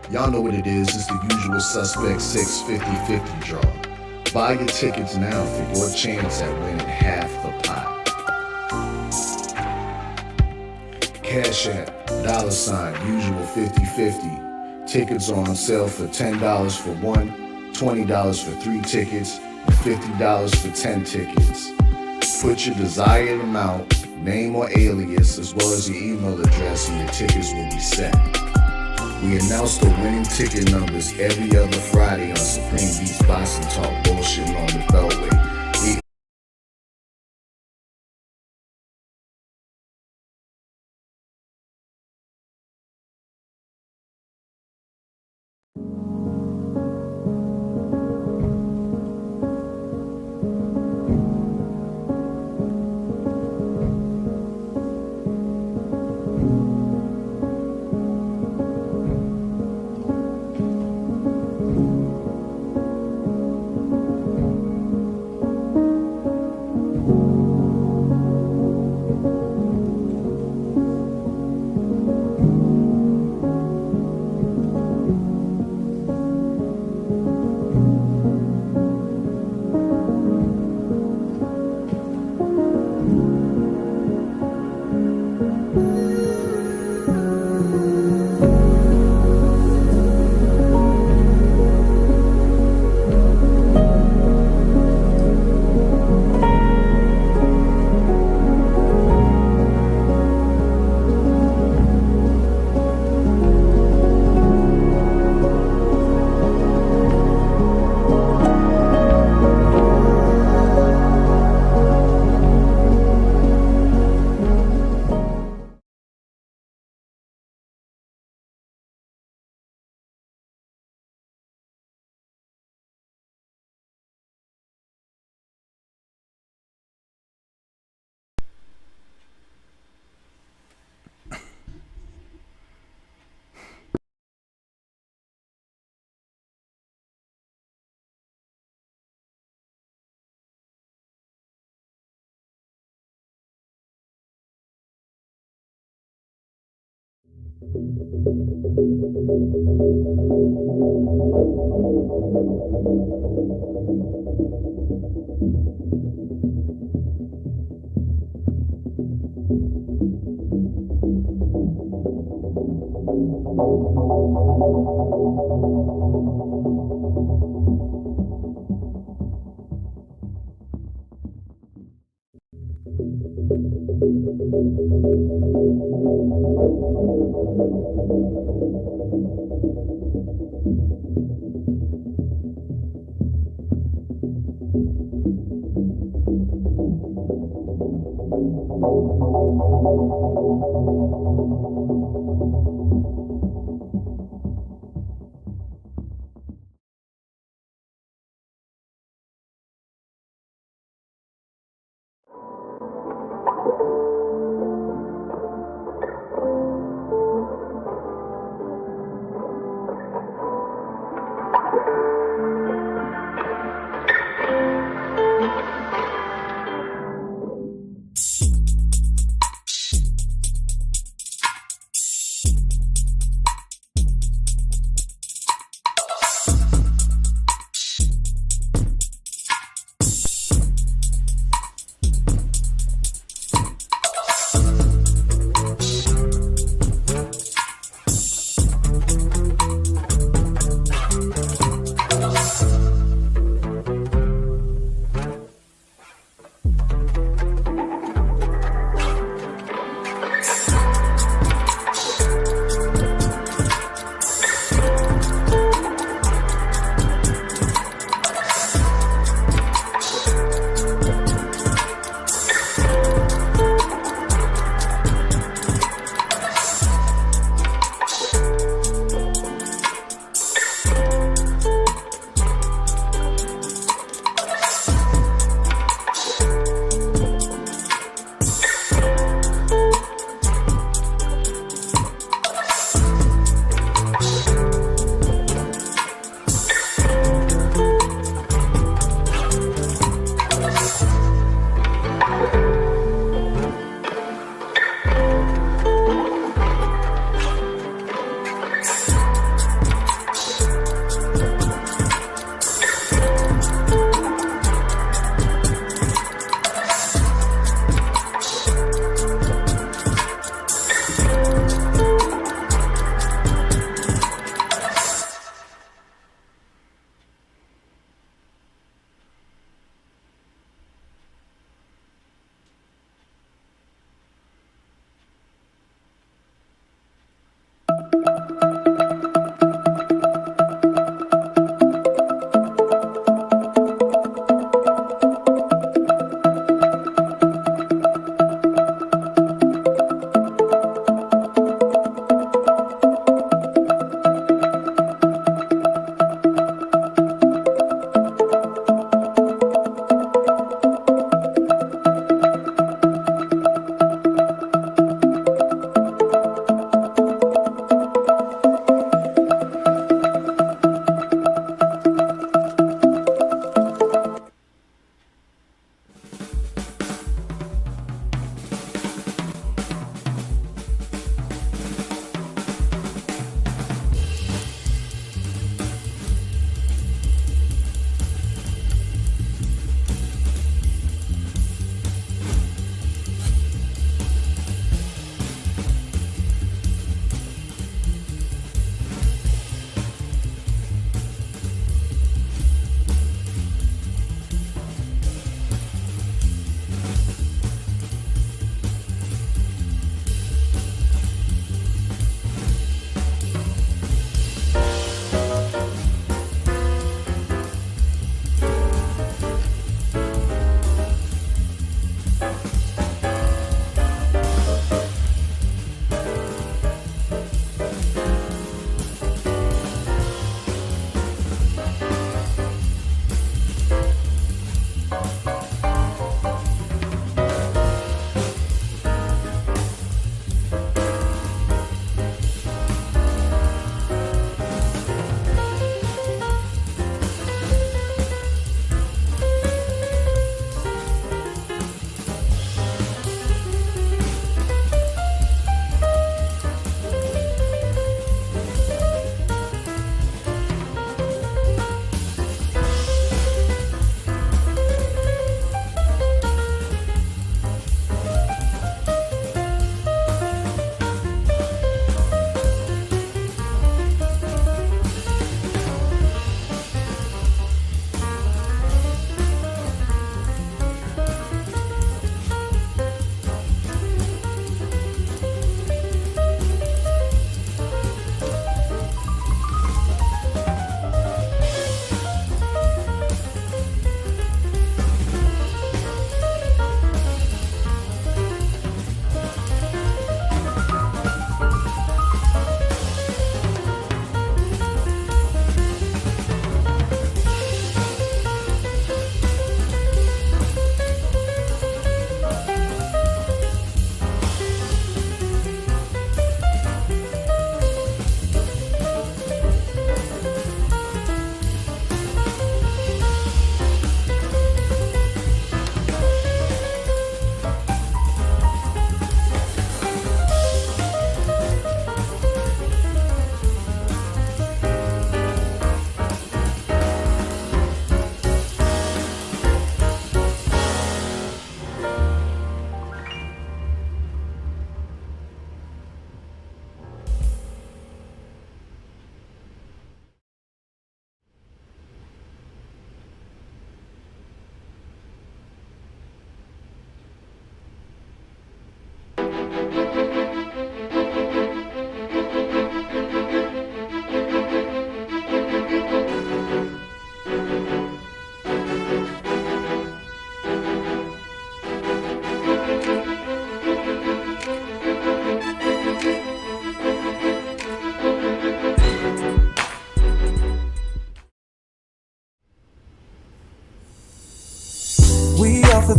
Y'all know what it is. It's the usual suspect 650-50 draw. Buy your tickets now for your chance at winning half the pot. Cash App, $, usual 50-50. Tickets are on sale for $10 for one, $20 for 3 tickets, and $50 for 10 tickets. Put your desired amount, name or alias, as well as your email address, and your tickets will be set. We announce the winning ticket numbers every other Friday on Supreme Beats Boxing Talk Bullshitting on the Beltway.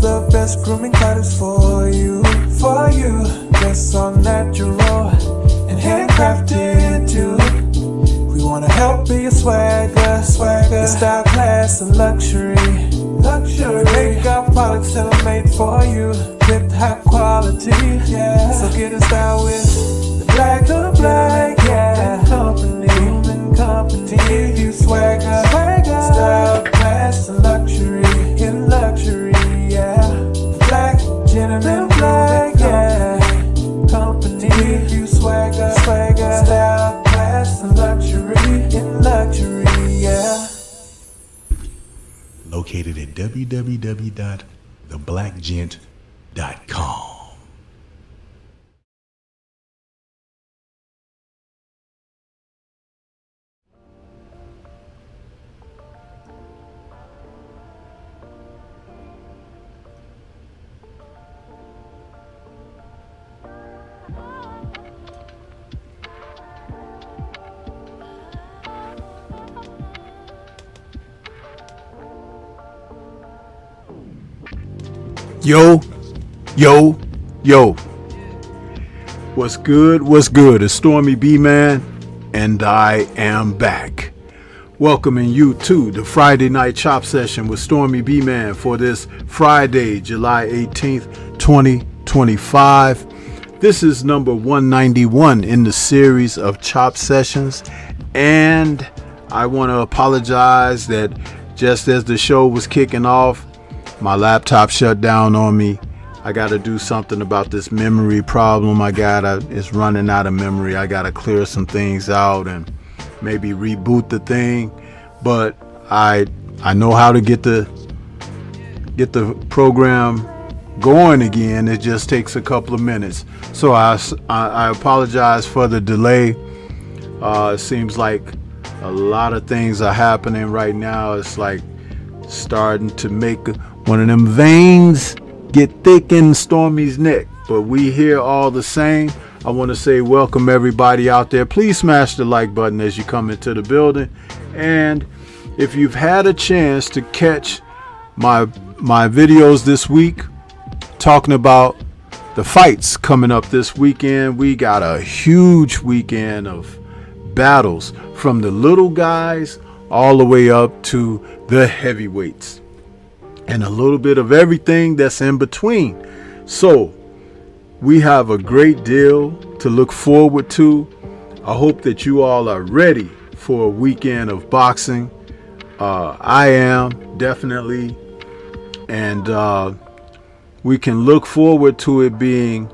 the best grooming products for you. Dress on natural and handcrafted too. We wanna help be a swagger, style, class, and luxury. Make our products tailor-made for you with high quality. Yeah. So get a style with the black, yeah. Company, give you swagger, style, class, and luxury. In luxury, yeah. Black, gentleman, black, yeah. Company, give you swagger, style, class, and luxury. In luxury, yeah. Located at www.theblackgent.com. Yo. What's good? It's Stormybman, and I am back. Welcoming you to the Friday Night Chop Session with Stormybman for this Friday, July 18th, 2025. This is number 191 in the series of Chop Sessions, and I want to apologize that just as the show was kicking off, my laptop shut down on me. I got to do something about this memory problem. It's running out of memory. I got to clear some things out and maybe reboot the thing. But I know how to get the program going again. It just takes a couple of minutes. So I apologize for the delay. It seems like a lot of things are happening right now. It's like starting to make one of them veins get thick in Stormy's neck, but we here all the same. I want to say welcome everybody out there. Please smash the like button as you come into the building, and if you've had a chance to catch my videos this week talking about the fights coming up this weekend, we got a huge weekend of battles from the little guys all the way up to the heavyweights, and a little bit of everything that's in between. So we have a great deal to look forward to. I hope that you all are ready for a weekend of boxing. I am definitely, and we can look forward to it being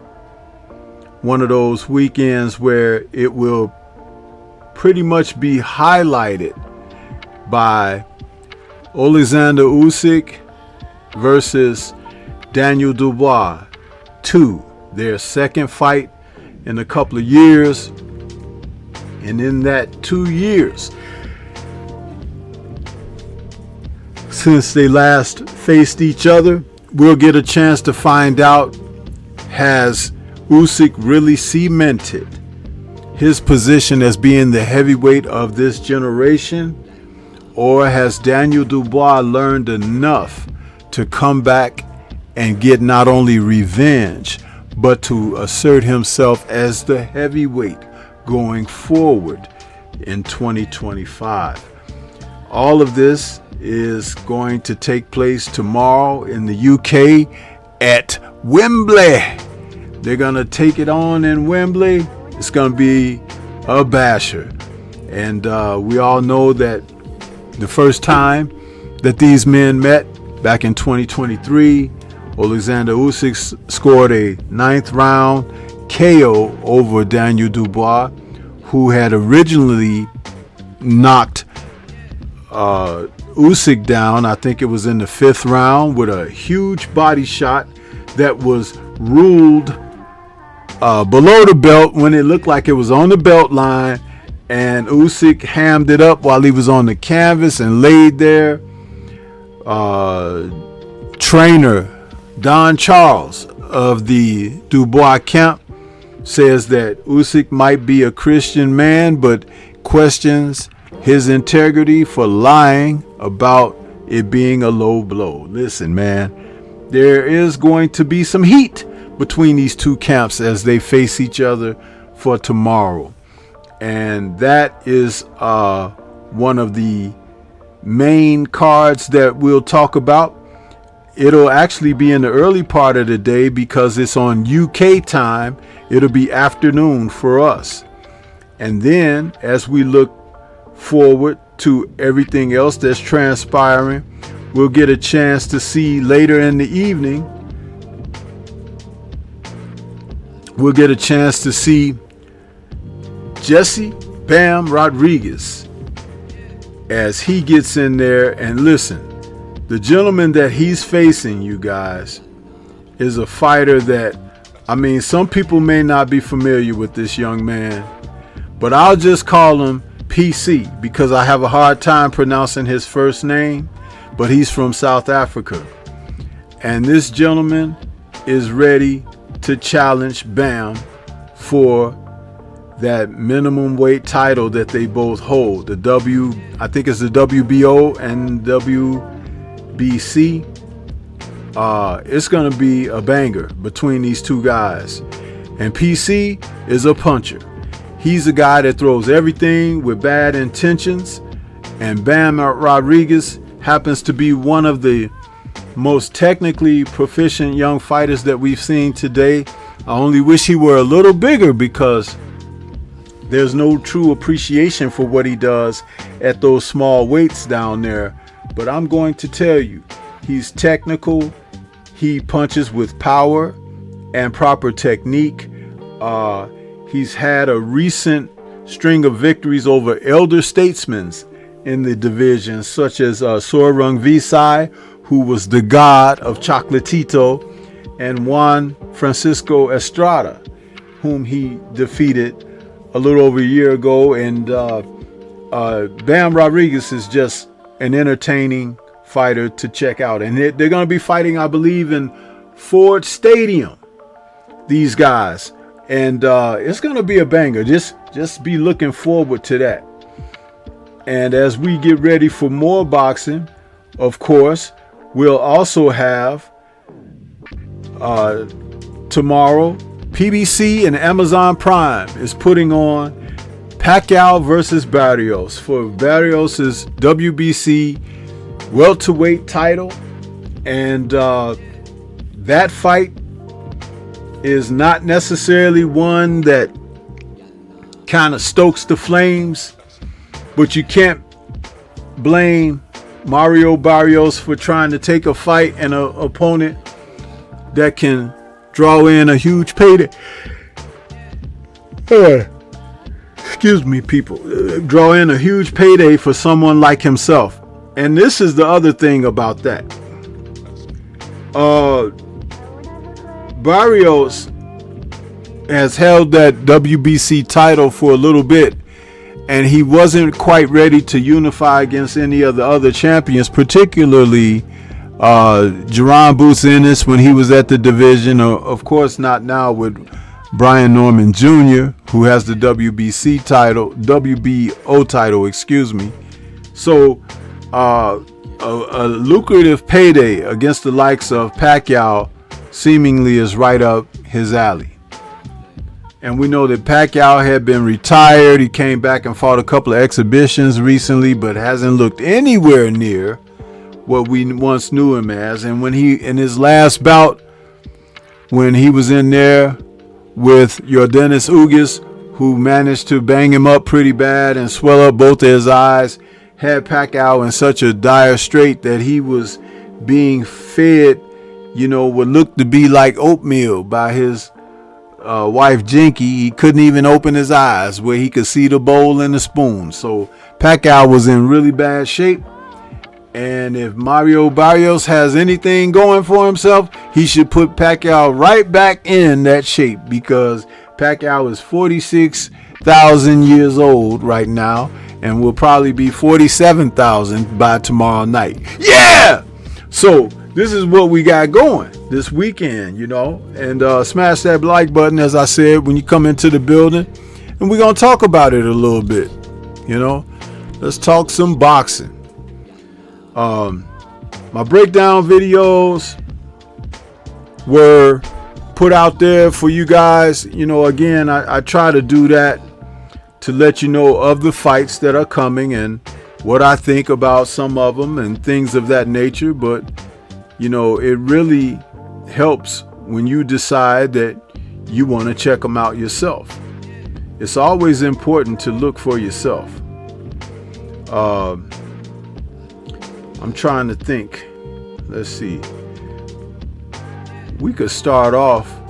one of those weekends where it will pretty much be highlighted by Alexander Usyk versus Daniel Dubois 2, their second fight in a couple of years. And in that 2 years since they last faced each other, we'll get a chance to find out, has Usyk really cemented his position as being the heavyweight of this generation, or has Daniel Dubois learned enough to come back and get not only revenge, but to assert himself as the heavyweight going forward in 2025. All of this is going to take place tomorrow in the UK at Wembley. They're going to take it on in Wembley. It's going to be a basher. And we all know that the first time that these men met, back in 2023, Alexander Usyk scored a 9th round KO over Daniel Dubois, who had originally knocked Usyk down. I think it was in the 5th round with a huge body shot that was ruled below the belt when it looked like it was on the belt line, and Usyk hammed it up while he was on the canvas and laid there. Trainer Don Charles of the Dubois camp says that Usyk might be a Christian man, but questions his integrity for lying about it being a low blow. Listen, man, there is going to be some heat between these two camps as they face each other for tomorrow. And that is one of the main cards that we'll talk about. It'll actually be in the early part of the day because it's on UK time. It'll be afternoon for us. And then as we look forward to everything else that's transpiring, we'll get a chance to see later in the evening. We'll get a chance to see Jesse Bam Rodriguez as he gets in there. And listen, the gentleman that he's facing, you guys, is a fighter that, I mean, some people may not be familiar with this young man, but I'll just call him PC because I have a hard time pronouncing his first name, but he's from South Africa. And this gentleman is ready to challenge Bam for that minimum weight title that they both hold. I think it's the WBO and WBC. It's going to be a banger between these two guys. And PC is a puncher. He's a guy that throws everything with bad intentions. And Bam Rodriguez happens to be one of the most technically proficient young fighters that we've seen today. I only wish he were a little bigger because there's no true appreciation for what he does at those small weights down there. But I'm going to tell you, he's technical. He punches with power and proper technique. He's had a recent string of victories over elder statesmen in the division, such as Sorung Visai, who was the god of Chocolatito, and Juan Francisco Estrada, whom he defeated a little over a year ago. And Bam Rodriguez is just an entertaining fighter to check out. And they're going to be fighting, I believe, in Ford Stadium, these guys. And it's going to be a banger. Just be looking forward to that. And as we get ready for more boxing, of course, we'll also have tomorrow, PBC and Amazon Prime is putting on Pacquiao versus Barrios for Barrios' WBC welterweight title. And that fight is not necessarily one that kind of stokes the flames, but you can't blame Mario Barrios for trying to take a fight and an opponent that can draw in a huge payday. Excuse me, people. Draw in a huge payday for someone like himself. And this is the other thing about that. Barrios has held that WBC title for a little bit, and he wasn't quite ready to unify against any of the other champions, particularly Jerron Boots Ennis when he was at the division. Of course, not now with Brian Norman Jr., who has the WBO title, excuse me. So a lucrative payday against the likes of Pacquiao seemingly is right up his alley. And we know that Pacquiao had been retired. He came back and fought a couple of exhibitions recently, but hasn't looked anywhere near what we once knew him as. And when he, in his last bout, when he was in there with Yordenis Ugas, who managed to bang him up pretty bad and swell up both of his eyes, had Pacquiao in such a dire strait that he was being fed, what looked to be like oatmeal by his wife Jinky. He couldn't even open his eyes where he could see the bowl and the spoon. So Pacquiao was in really bad shape. And if Mario Barrios has anything going for himself, he should put Pacquiao right back in that shape, because Pacquiao is 46,000 years old right now and will probably be 47,000 by tomorrow night. Yeah! So this is what we got going this weekend, and smash that like button, as I said, when you come into the building, and we're going to talk about it a little bit. Let's talk some boxing. My breakdown videos were put out there for you guys. You know, again, I try to do that to let you know of the fights that are coming and what I think about some of them and things of that nature. But, you know, it really helps when you decide that you want to check them out yourself. It's always important to look for yourself. I'm trying to think. Let's see. We could start off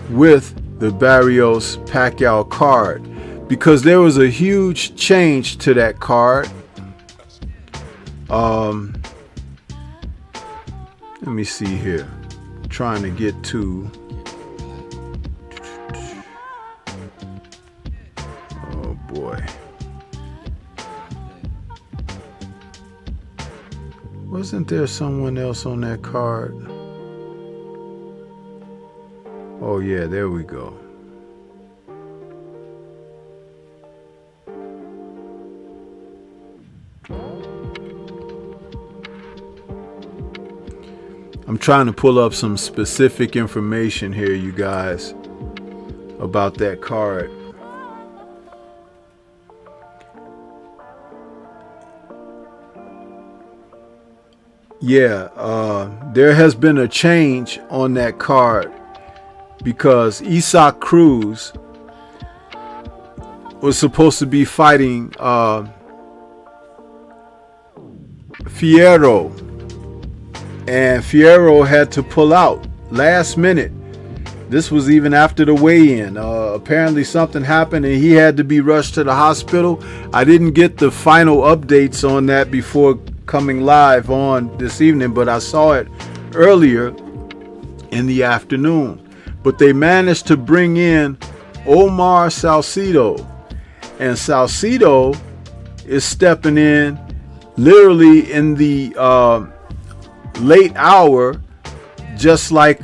with the Barrios Pacquiao card, because there was a huge change to that card. Let me see here. Trying to get to. Oh boy. Wasn't there someone else on that card? Oh yeah, there we go. I'm trying to pull up some specific information here, you guys, about that card. Yeah, there has been a change on that card because Usyk Cruz was supposed to be fighting Fierro, and Fierro had to pull out last minute. This was even after the weigh-in. Apparently something happened and he had to be rushed to the hospital. I didn't get the final updates on that before coming live on this evening, but I saw it earlier in the afternoon. But they managed to bring in Omar Salcido, and Salcido is stepping in literally in the late hour, just like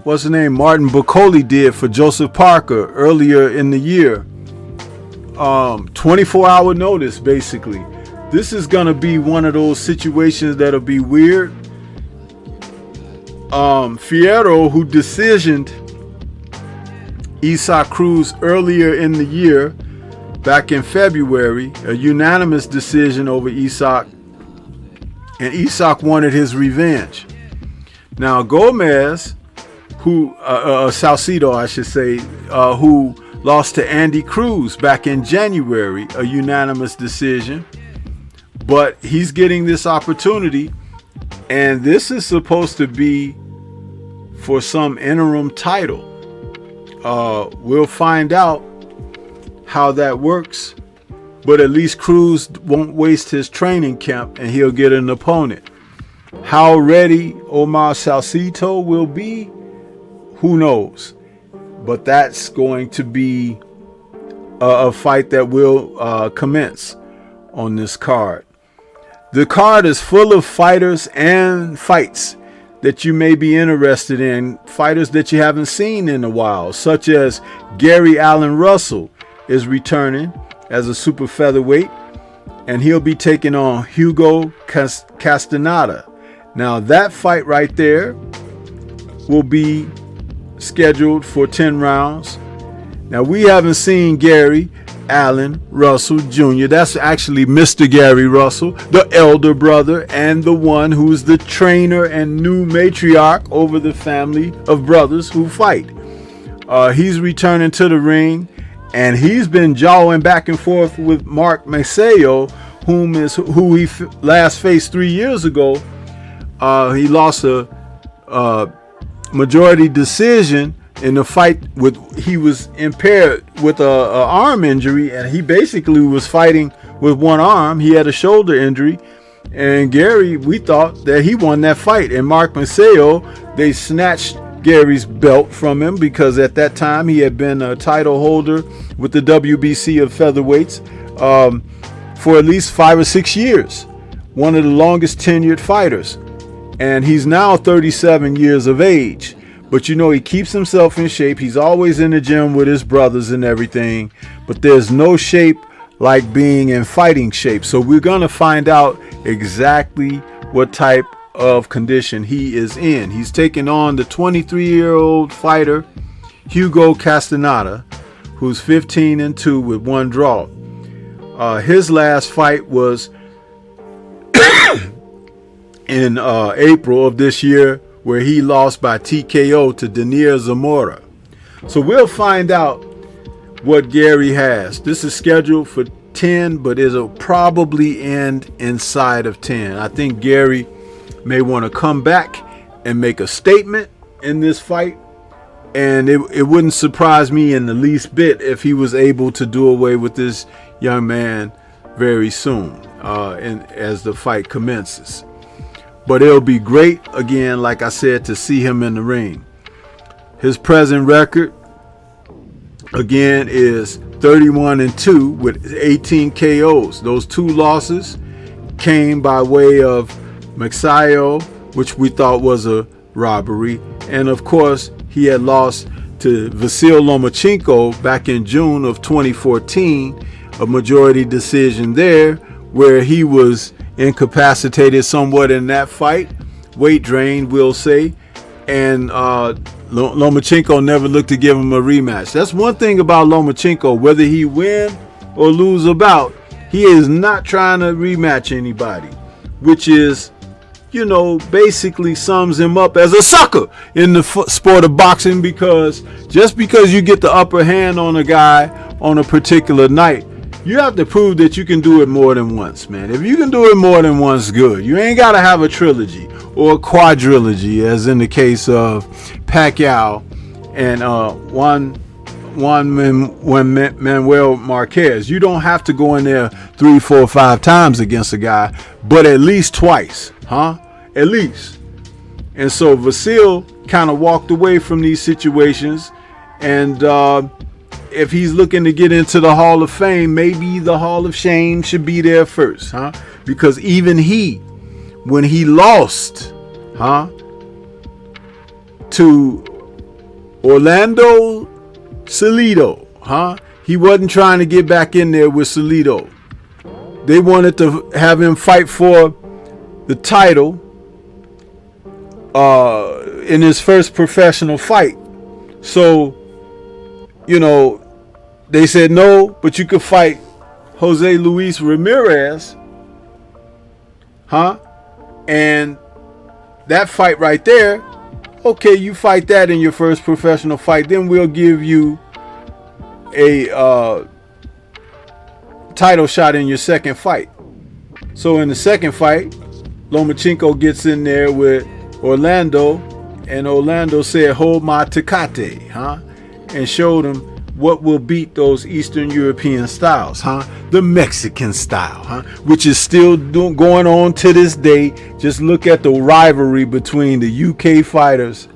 what's the name, Martin Bacoli did for Joseph Parker earlier in the year. 24-hour notice, basically. This is gonna be one of those situations that'll be weird. Fierro, who decisioned Usyk Cruz earlier in the year, back in February, a unanimous decision over Usyk, and Usyk wanted his revenge. Now Gomez, who Salcido, I should say, who lost to Andy Cruz back in January, a unanimous decision, but he's getting this opportunity, and this is supposed to be for some interim title. We'll find out how that works, but at least Cruz won't waste his training camp and he'll get an opponent. How ready Omar Salcido will be, who knows? But that's going to be a fight that will commence on this card. The card is full of fighters and fights that you may be interested in, fighters that you haven't seen in a while, such as Gary Allen Russell is returning as a super featherweight, and he'll be taking on Hugo Castaneda. Now that fight right there will be scheduled for 10 rounds. Now we haven't seen Gary Allen Russell Jr. That's actually Mr. Gary Russell, the elder brother and the one who's the trainer and new matriarch over the family of brothers who fight. He's returning to the ring, and he's been jawing back and forth with Mark Maceo, who he last faced 3 years ago. He lost a majority decision in the fight he was impaired with a arm injury, and he basically was fighting with one arm. He had a shoulder injury, and Gary, we thought that he won that fight. And Mark Maceo, they snatched Gary's belt from him because at that time he had been a title holder with the WBC of featherweights for at least 5 or 6 years, one of the longest tenured fighters. And he's now 37 years of age. But you know, he keeps himself in shape. He's always in the gym with his brothers and everything. But there's no shape like being in fighting shape. So we're going to find out exactly what type of condition he is in. He's taking on the 23-year-old fighter Hugo Castaneda, who's 15-2 with 1 draw. His last fight was in April of this year, where he lost by TKO to Daniel Zamora. So we'll find out what Gary has. This is scheduled for 10, but it'll probably end inside of 10. I think Gary may want to come back and make a statement in this fight, and it wouldn't surprise me in the least bit if he was able to do away with this young man very soon, and as the fight commences. But it'll be great, again, like I said, to see him in the ring. His present record, again, is 31-2 with 18 KOs. Those 2 losses came by way of Magsayo, which we thought was a robbery. And of course, he had lost to Vasyl Lomachenko back in June of 2014, a majority decision there, where he was incapacitated somewhat in that fight, weight drain, we'll say, and Lomachenko never looked to give him a rematch. That's one thing about Lomachenko, whether he win or lose a bout, he is not trying to rematch anybody, which is, you know, basically sums him up as a sucker in the sport of boxing, because just because you get the upper hand on a guy on a particular night, you have to prove that you can do it more than once, man. If you can do it more than once, good. You ain't got to have a trilogy or a quadrilogy, as in the case of Pacquiao and Juan Manuel Marquez. You don't have to go in there 3, 4, 5 times against a guy, but at least twice, huh? At least. And so Vasyl kind of walked away from these situations, and if he's looking to get into the Hall of Fame, maybe the Hall of Shame should be there first, huh? Because even he, when he lost, to Orlando Salido, he wasn't trying to get back in there with Salido. They wanted to have him fight for the title in his first professional fight. So, you know, they said no, but you could fight Jose Luis Ramirez, and that fight right there, okay, you fight that in your first professional fight, then we'll give you a title shot in your second fight. So in the second fight, Lomachenko gets in there with Orlando, and Orlando said, "Hold my Tecate," and showed him what will beat those Eastern European styles, the Mexican style, which is still going on to this day. Just look at the rivalry between the UK fighters,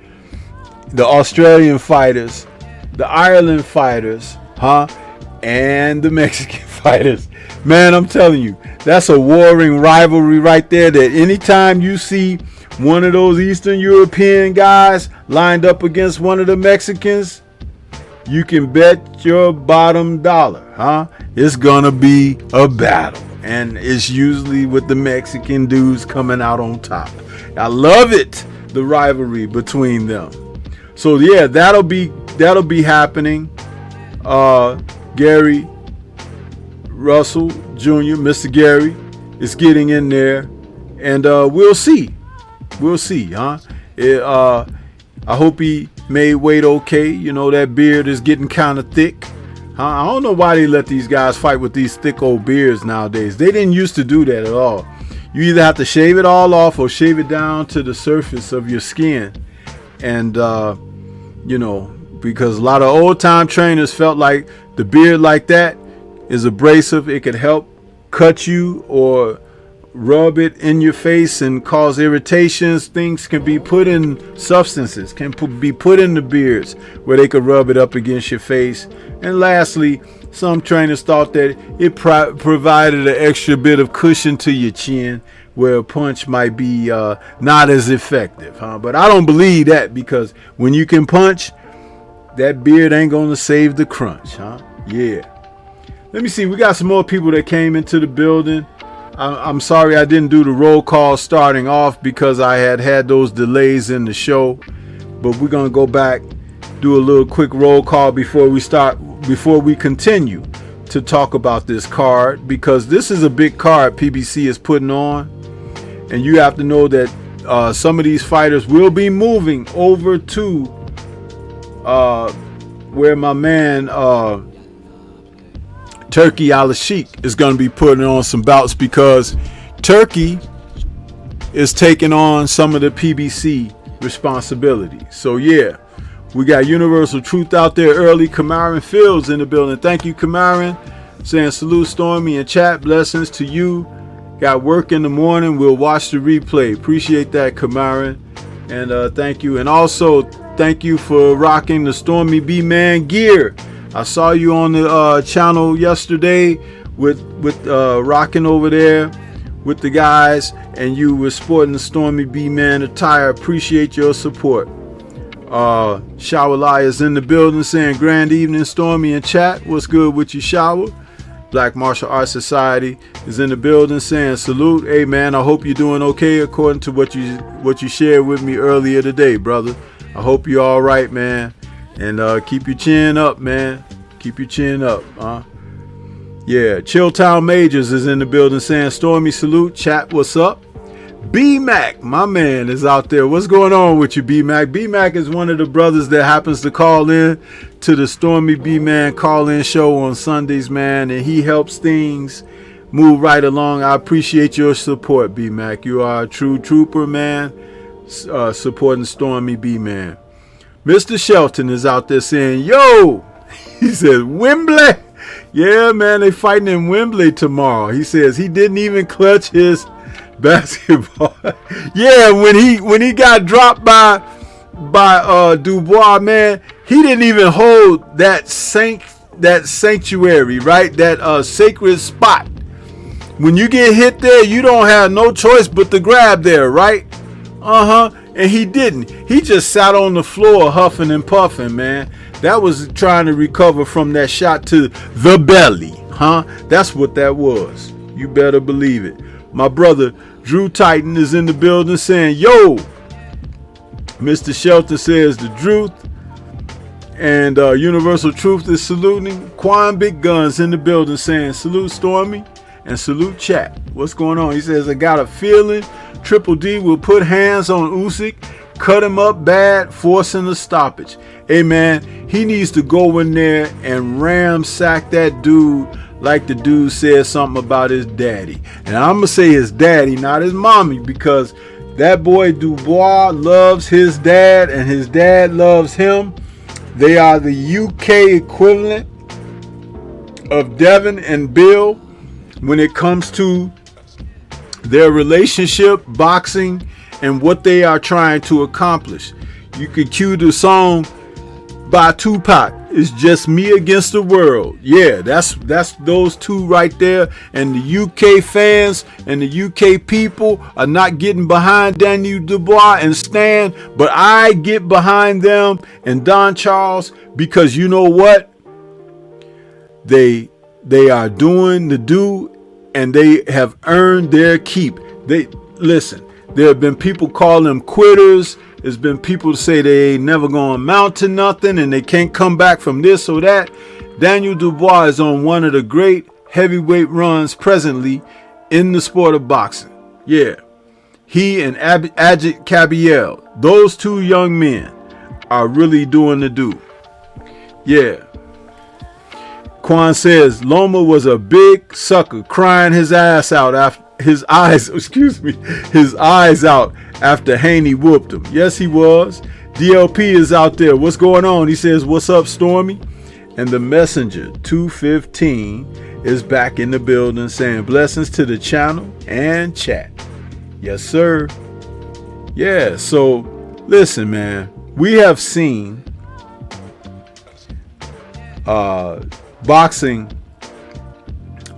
the Australian fighters, the Ireland fighters, and the Mexican fighters. Man, I'm telling you, that's a warring rivalry right there, that anytime you see one of those Eastern European guys lined up against one of the Mexicans, you can bet your bottom dollar, it's gonna be a battle. And it's usually with the Mexican dudes coming out on top. I love it, the rivalry between them. So yeah, that'll be happening. Gary Russell Jr., Mr. Gary, is getting in there, and we'll see. I hope he made weight okay. You know, that beard is getting kind of thick. I don't know why they let these guys fight with these thick old beards nowadays. They didn't used to do that at all. You either have to shave it all off or shave it down to the surface of your skin. And, you know, because a lot of old time trainers felt like the beard like that is abrasive. It could help cut you or rub it in your face and cause irritations. Things can be put in, substances can be put in the beards where they could rub it up against your face. And lastly, some trainers thought that it provided an extra bit of cushion to your chin where a punch might be not as effective, but I don't believe that, because when you can punch, that beard ain't gonna save the crunch, Yeah. Let me see, we got some more people that came into the building. I'm sorry I didn't do the roll call starting off because I had those delays in the show. But we're going to go back, do a little quick roll call before we continue to talk about this card, because this is a big card PBC is putting on. And you have to know that some of these fighters will be moving over to where my man Turkey Al-Sheikh is going to be putting on some bouts, because Turkey is taking on some of the PBC responsibility. So yeah, we got Universal Truth out there early. Kamaran Fields in the building. Thank you, Kamaran. Saying salute Stormy and chat. Blessings to you. Got work in the morning. We'll watch the replay. Appreciate that, Kamaran. And thank you. And also thank you for rocking the Stormy B-Man gear. I saw you on the channel yesterday with rocking over there with the guys, and you were sporting the Stormy B-Man attire. Appreciate your support. Shower is in the building saying grand evening, Stormy and chat. What's good with you, Shower? Black Martial Arts Society is in the building saying salute. Hey man, I hope you're doing okay according to what you shared with me earlier today, brother. I hope you're all right, man. And keep your chin up, man. Keep your chin up, huh? Yeah, Chilltown Majors is in the building saying Stormy salute. Chat, what's up? B-Mac, my man, is out there. What's going on with you, B-Mac? B-Mac is one of the brothers that happens to call in to the Stormy B-Man call-in show on Sundays, man, and he helps things move right along. I appreciate your support, B-Mac. You are a true trooper, man, supporting Stormy B-Man. Mr. Shelton is out there saying, yo, he says, Wembley. Yeah, man, they fighting in Wembley tomorrow. He says he didn't even clutch his basketball. Yeah, when he got dropped by Dubois, man, he didn't even hold that sanctuary, right? That sacred spot. When you get hit there, you don't have no choice but to grab there, right? And he didn't. He just sat on the floor huffing and puffing, man. That was trying to recover from that shot to the belly, huh? That's what that was. You better believe it. My brother Drew Titan is in the building saying, yo, Mr. Shelton says the truth. And Universal Truth is saluting. Quan Big Guns in the building saying salute Stormy and salute chat. What's going on? He says, I got a feeling Triple D will put hands on Usyk, cut him up bad, forcing a stoppage. Hey man, he needs to go in there and ramsack that dude like the dude said something about his daddy. And I'm going to say his daddy, not his mommy, because that boy Dubois loves his dad and his dad loves him. They are the UK equivalent of Devin and Bill when it comes to their relationship, boxing, and what they are trying to accomplish. You could cue the song by Tupac, It's Just Me Against the World. Yeah, that's those two right there. And the UK fans and the UK people are not getting behind Daniel Dubois and Stan, but I get behind them and Don Charles, because you know what? They are doing the do, and they have earned their keep. They listen. There have been people call them quitters. There's been people say they ain't never gonna amount to nothing and they can't come back from this or that. Daniel Dubois is on one of the great heavyweight runs presently in the sport of boxing. Yeah, he and Ajit Kabiel, those two young men are really doing the do. Yeah. Quan says Loma was a big sucker, crying his ass out after his eyes out after Haney whooped him. Yes, he was. DLP is out there. What's going on? He says, what's up, Stormy? And the messenger 215 is back in the building saying blessings to the channel and chat. Yes, sir. Yeah, so listen, man, we have seen boxing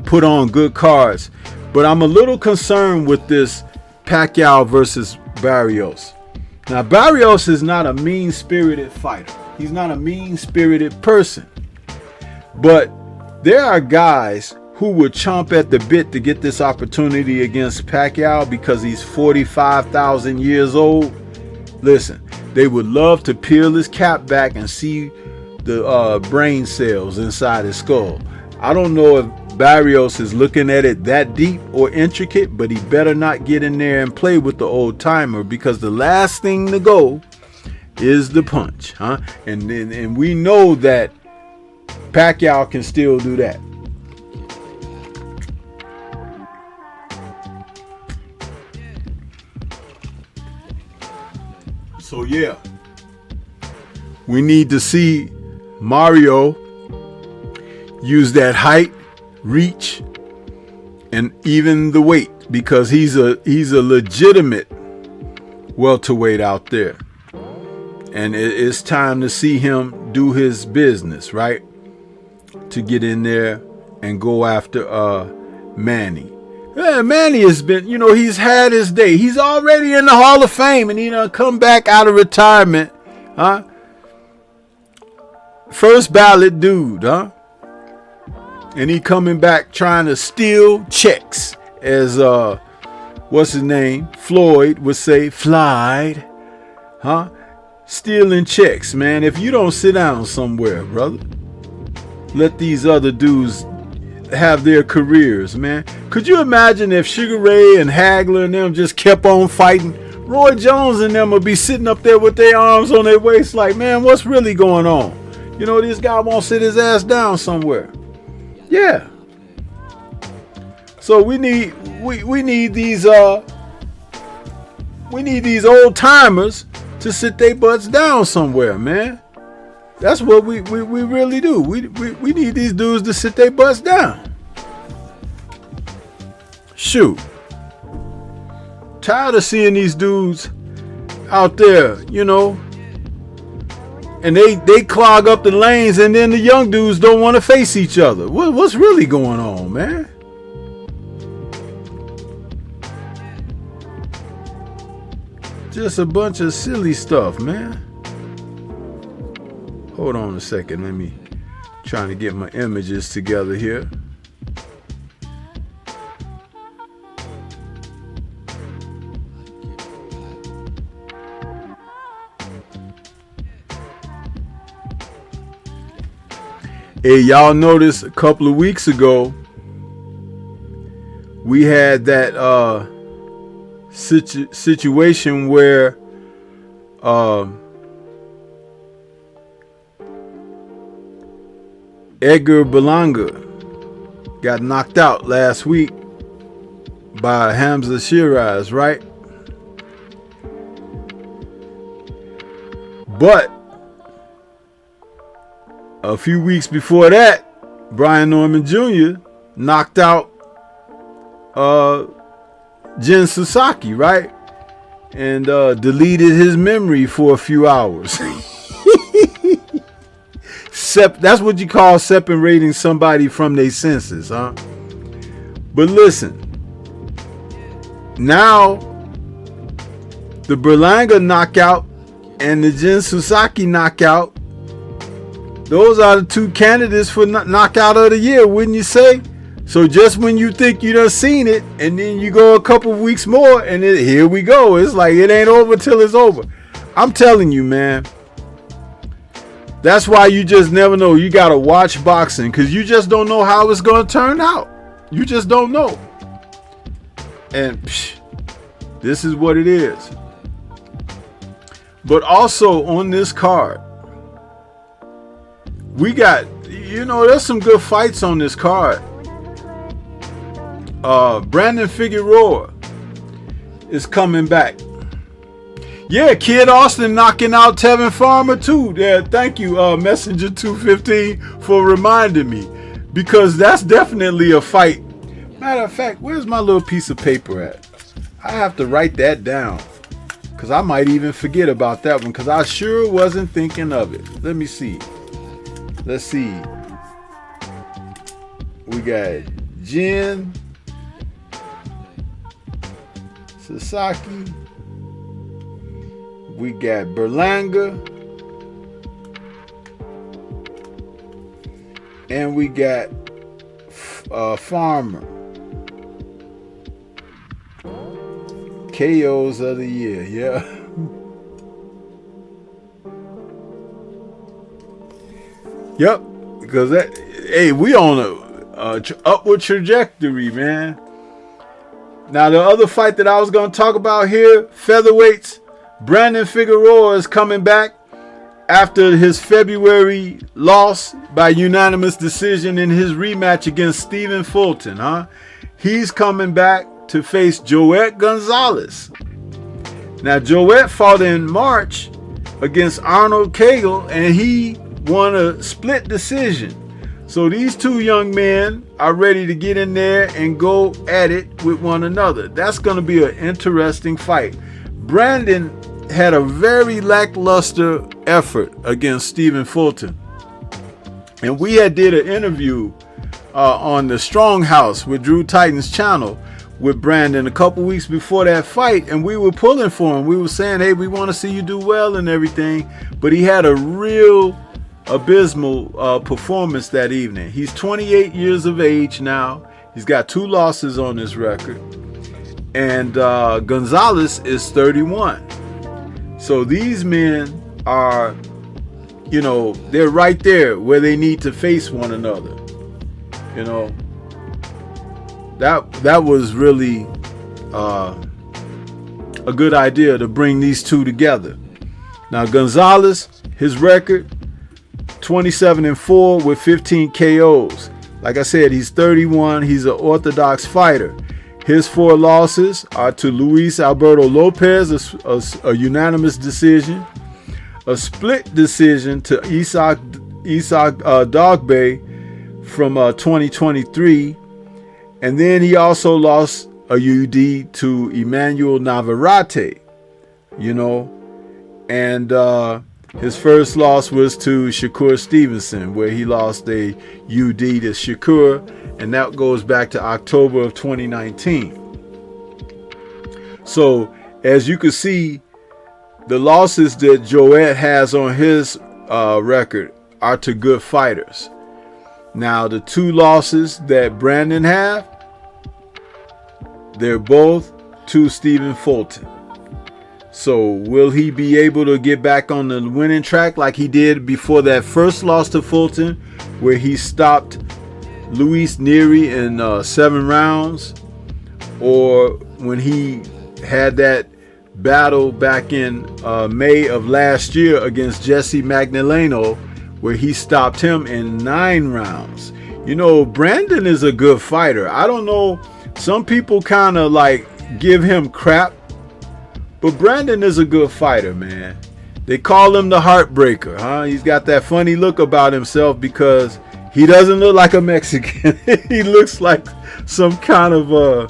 put on good cards, but I'm a little concerned with this Pacquiao versus Barrios. Now, Barrios is not a mean-spirited fighter. He's not a mean-spirited person. But there are guys who would chomp at the bit to get this opportunity against Pacquiao because he's 45,000 years old. Listen, they would love to peel his cap back and see the brain cells inside his skull. I don't know if Barrios is looking at it that deep or intricate, but he better not get in there and play with the old timer, because the last thing to go is the punch, huh? And we know that Pacquiao can still do that. So yeah, we need to see Mario use that height, reach, and even the weight, because he's a legitimate welterweight out there. And it's time to see him do his business, right? To get in there and go after Manny. Yeah, Manny has been, he's had his day. He's already in the Hall of Fame, and he done come back out of retirement, huh? First ballot dude, huh? And he coming back trying to steal checks, as what's his name, Floyd would say, Floyd, huh? Stealing checks, man. If you don't sit down somewhere, brother, let these other dudes have their careers, man. Could you imagine if Sugar Ray and Hagler and them just kept on fighting? Roy Jones and them would be sitting up there with their arms on their waist like, man, what's really going on? This guy won't sit his ass down somewhere. Yeah. So we need these old timers to sit their butts down somewhere, man. That's what we really do. We need these dudes to sit their butts down. Shoot. Tired of seeing these dudes out there, and they clog up the lanes, and then the young dudes don't want to face each other. What's really going on, man? Just a bunch of silly stuff, man. Hold on a second. Let me trying to get my images together here. Hey, y'all noticed a couple of weeks ago we had that situation where Edgar Berlanga got knocked out last week by Hamza Shiraz, right? But a few weeks before that, Brian Norman Jr. knocked out Jin Sasaki, right? And deleted his memory for a few hours. That's what you call separating somebody from their senses, huh? But listen, now the Berlanga knockout and the Jin Sasaki knockout, those are the two candidates for knockout of the year, wouldn't you say? So just when you think you done seen it, and then you go a couple of weeks more, and here we go. It's like it ain't over till it's over. I'm telling you, man. That's why you just never know. You got to watch boxing, because you just don't know how it's going to turn out. You just don't know. And this is what it is. But also on this card, we got, there's some good fights on this card. Brandon Figueroa is coming back. Yeah, Kid Austin knocking out Tevin Farmer too. Yeah, thank you, Messenger 215, for reminding me, because that's definitely a fight. Matter of fact, where's my little piece of paper at? I have to write that down, because I might even forget about that one, because I sure wasn't thinking of it. Let me see. Let's see. We got Jin Sasaki. We got Berlanga. And we got Farmer. KOs of the year, yeah. Yep, because we on a upward trajectory, man. Now the other fight that I was going to talk about here, featherweights, Brandon Figueroa is coming back after his February loss by unanimous decision in his rematch against Stephen Fulton, He's coming back to face Joet Gonzalez. Now, Joet fought in March against Arnold Cagle, and he won a split decision. So these two young men are ready to get in there and go at it with one another. That's going to be an interesting fight. Brandon had a very lackluster effort against Stephen Fulton. And we had did an interview on the Strong House with Drew Titan's channel with Brandon a couple weeks before that fight, and we were pulling for him. We were saying, hey, we want to see you do well and everything. But he had a real abysmal performance that evening. He's 28 years of age now. He's got 2 losses on his record. And Gonzalez is 31. So these men are, they're right there where they need to face one another. That was really a good idea to bring these two together. Now Gonzalez, his record 27-4 with 15 KOs. Like I said, he's 31. He's an orthodox fighter. His 4 losses are to Luis Alberto Lopez, a unanimous decision, a split decision to Usyk Dogbe from 2023, and then he also lost a UD to Emmanuel Navarrete, and his first loss was to Shakur Stevenson, where he lost a UD to Shakur, and that goes back to October of 2019. So, as you can see, the losses that Joet has on his record are to good fighters. Now, the 2 losses that Brandon have, they're both to Stephen Fulton. So will he be able to get back on the winning track like he did before that first loss to Fulton, where he stopped Luis Neri in 7 rounds, or when he had that battle back in May of last year against Jesse Magdaleno, where he stopped him in 9 rounds? Brandon is a good fighter. I don't know, some people kind of give him crap, but Brandon is a good fighter, man. They call him the Heartbreaker, He's got that funny look about himself because he doesn't look like a Mexican. He looks like some kind of a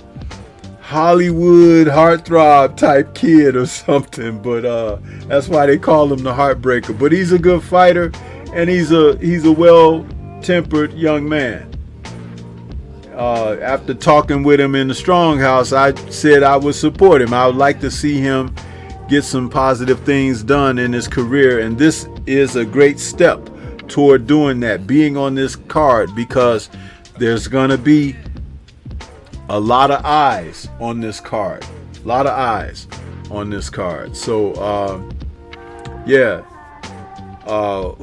Hollywood heartthrob type kid or something. But that's why they call him the Heartbreaker. But he's a good fighter, and he's a well-tempered young man. After talking with him in the Strong House, I said I would support him. I would like to see him get some positive things done in his career, and this is a great step toward doing that, being on this card, because there's gonna be a lot of eyes on this card. So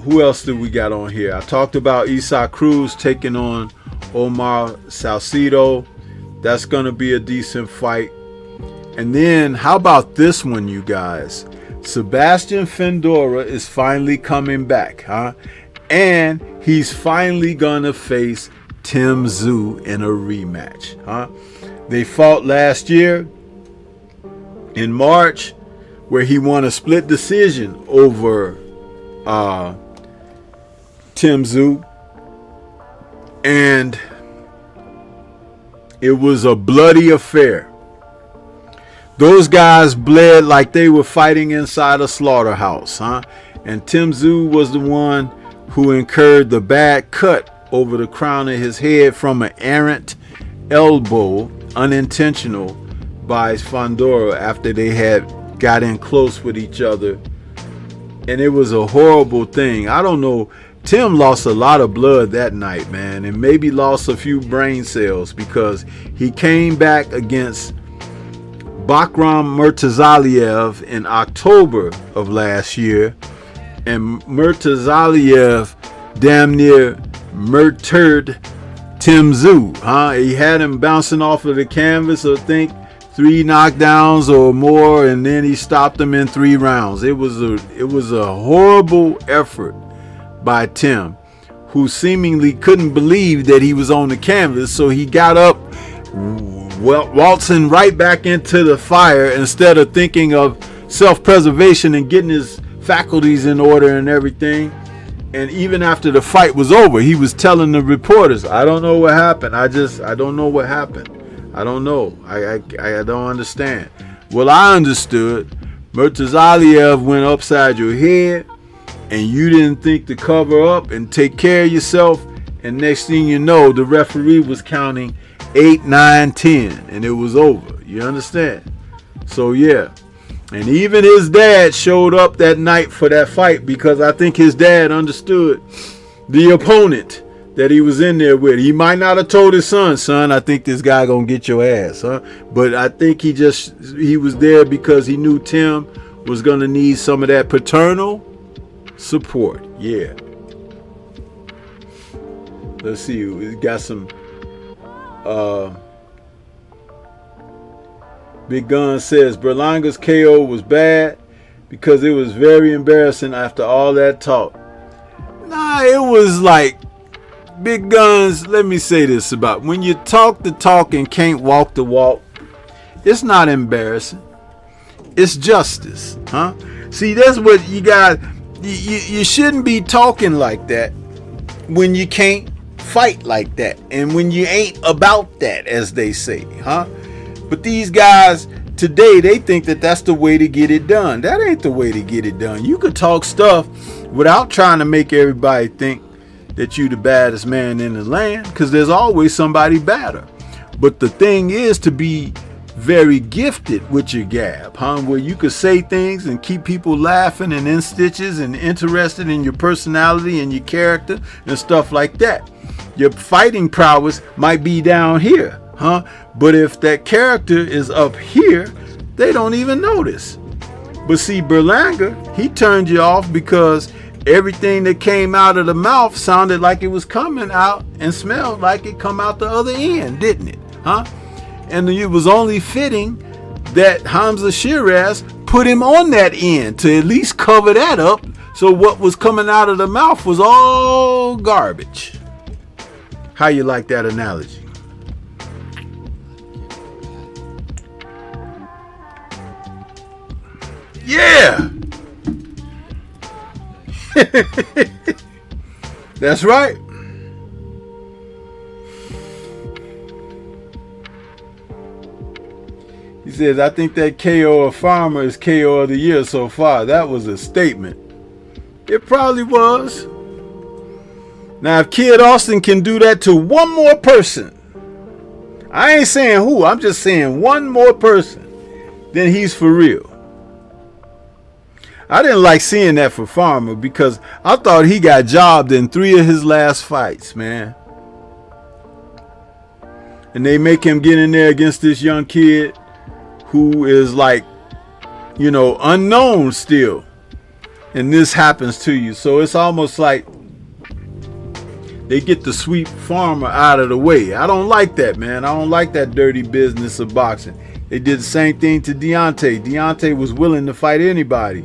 who else do we got on here? I talked about Isaac Cruz taking on Omar Salcido. That's gonna be a decent fight. And then how about this one, you guys? Sebastian Fendora is finally coming back, and he's finally gonna face Tim Tszyu in a rematch, They fought last year in March, where he won a split decision over Tim Tszyu, and it was a bloody affair. Those guys bled like they were fighting inside a slaughterhouse, And Tim Tszyu was the one who incurred the bad cut over the crown of his head from an errant elbow, unintentional, by Fondora after they had got in close with each other. And it was a horrible thing. I don't know. Tim lost a lot of blood that night, man, and maybe lost a few brain cells because he came back against Bakram Murtazaliev in October of last year, and Murtazaliev damn near murdered Tim Tszyu, huh? He had him bouncing off of the canvas, I think 3 knockdowns or more, and then he stopped him in 3 rounds. It was a horrible effort by Tim, who seemingly couldn't believe that he was on the canvas, so he got up, waltzing right back into the fire instead of thinking of self-preservation and getting his faculties in order and everything. And even after the fight was over, he was telling the reporters, I don't know what happened. I don't know what happened. I don't know. I don't understand. Well, I understood. Murtazaliev went upside your head, and you didn't think to cover up and take care of yourself, and next thing you know, the referee was counting 8, 9, 10, and it was over. You understand? So yeah, and even his dad showed up that night for that fight, because I think his dad understood the opponent that he was in there with. He might not have told his son, I think this guy gonna get your ass, huh? But I think he was there because he knew Tim was gonna need some of that paternal support. Yeah. Let's see. We got some Big Gun says Berlanga's KO was bad because it was very embarrassing after all that talk. Nah, it was like, Big Guns, let me say this about when you talk the talk and can't walk the walk, it's not embarrassing. It's justice, huh? See, that's what you got. You shouldn't be talking like that when you can't fight like that, and when you ain't about that, as they say, huh? But these guys today, they think that that's the way to get it done. That ain't the way to get it done. You could talk stuff without trying to make everybody think that you the baddest man in the land, because there's always somebody badder. But the thing is to be very gifted with your gab, huh? Where you could say things and keep people laughing and in stitches and interested in your personality and your character and stuff like that. Your fighting prowess might be down here, huh? But if that character is up here, they don't even notice. But see, Berlanga, he turned you off because everything that came out of the mouth sounded like it was coming out and smelled like it come out the other end, didn't it, huh? And it was only fitting that Hamza Shiraz put him on that end to at least cover that up, so what was coming out of the mouth was all garbage. How you like that analogy? Yeah. That's right. He says, I think that KO of Farmer is KO of the year so far. That was a statement. It probably was. Now, if Kid Austin can do that to one more person, I ain't saying who, I'm just saying one more person, then he's for real. I didn't like seeing that for Farmer because I thought he got jobbed in 3 of his last fights, man. And they make him get in there against this young kid who is like, you know, unknown still. And this happens to you. So it's almost like they get to sweep Farmer out of the way. I don't like that, man. I don't like that dirty business of boxing. They did the same thing to Deontay. Deontay was willing to fight anybody,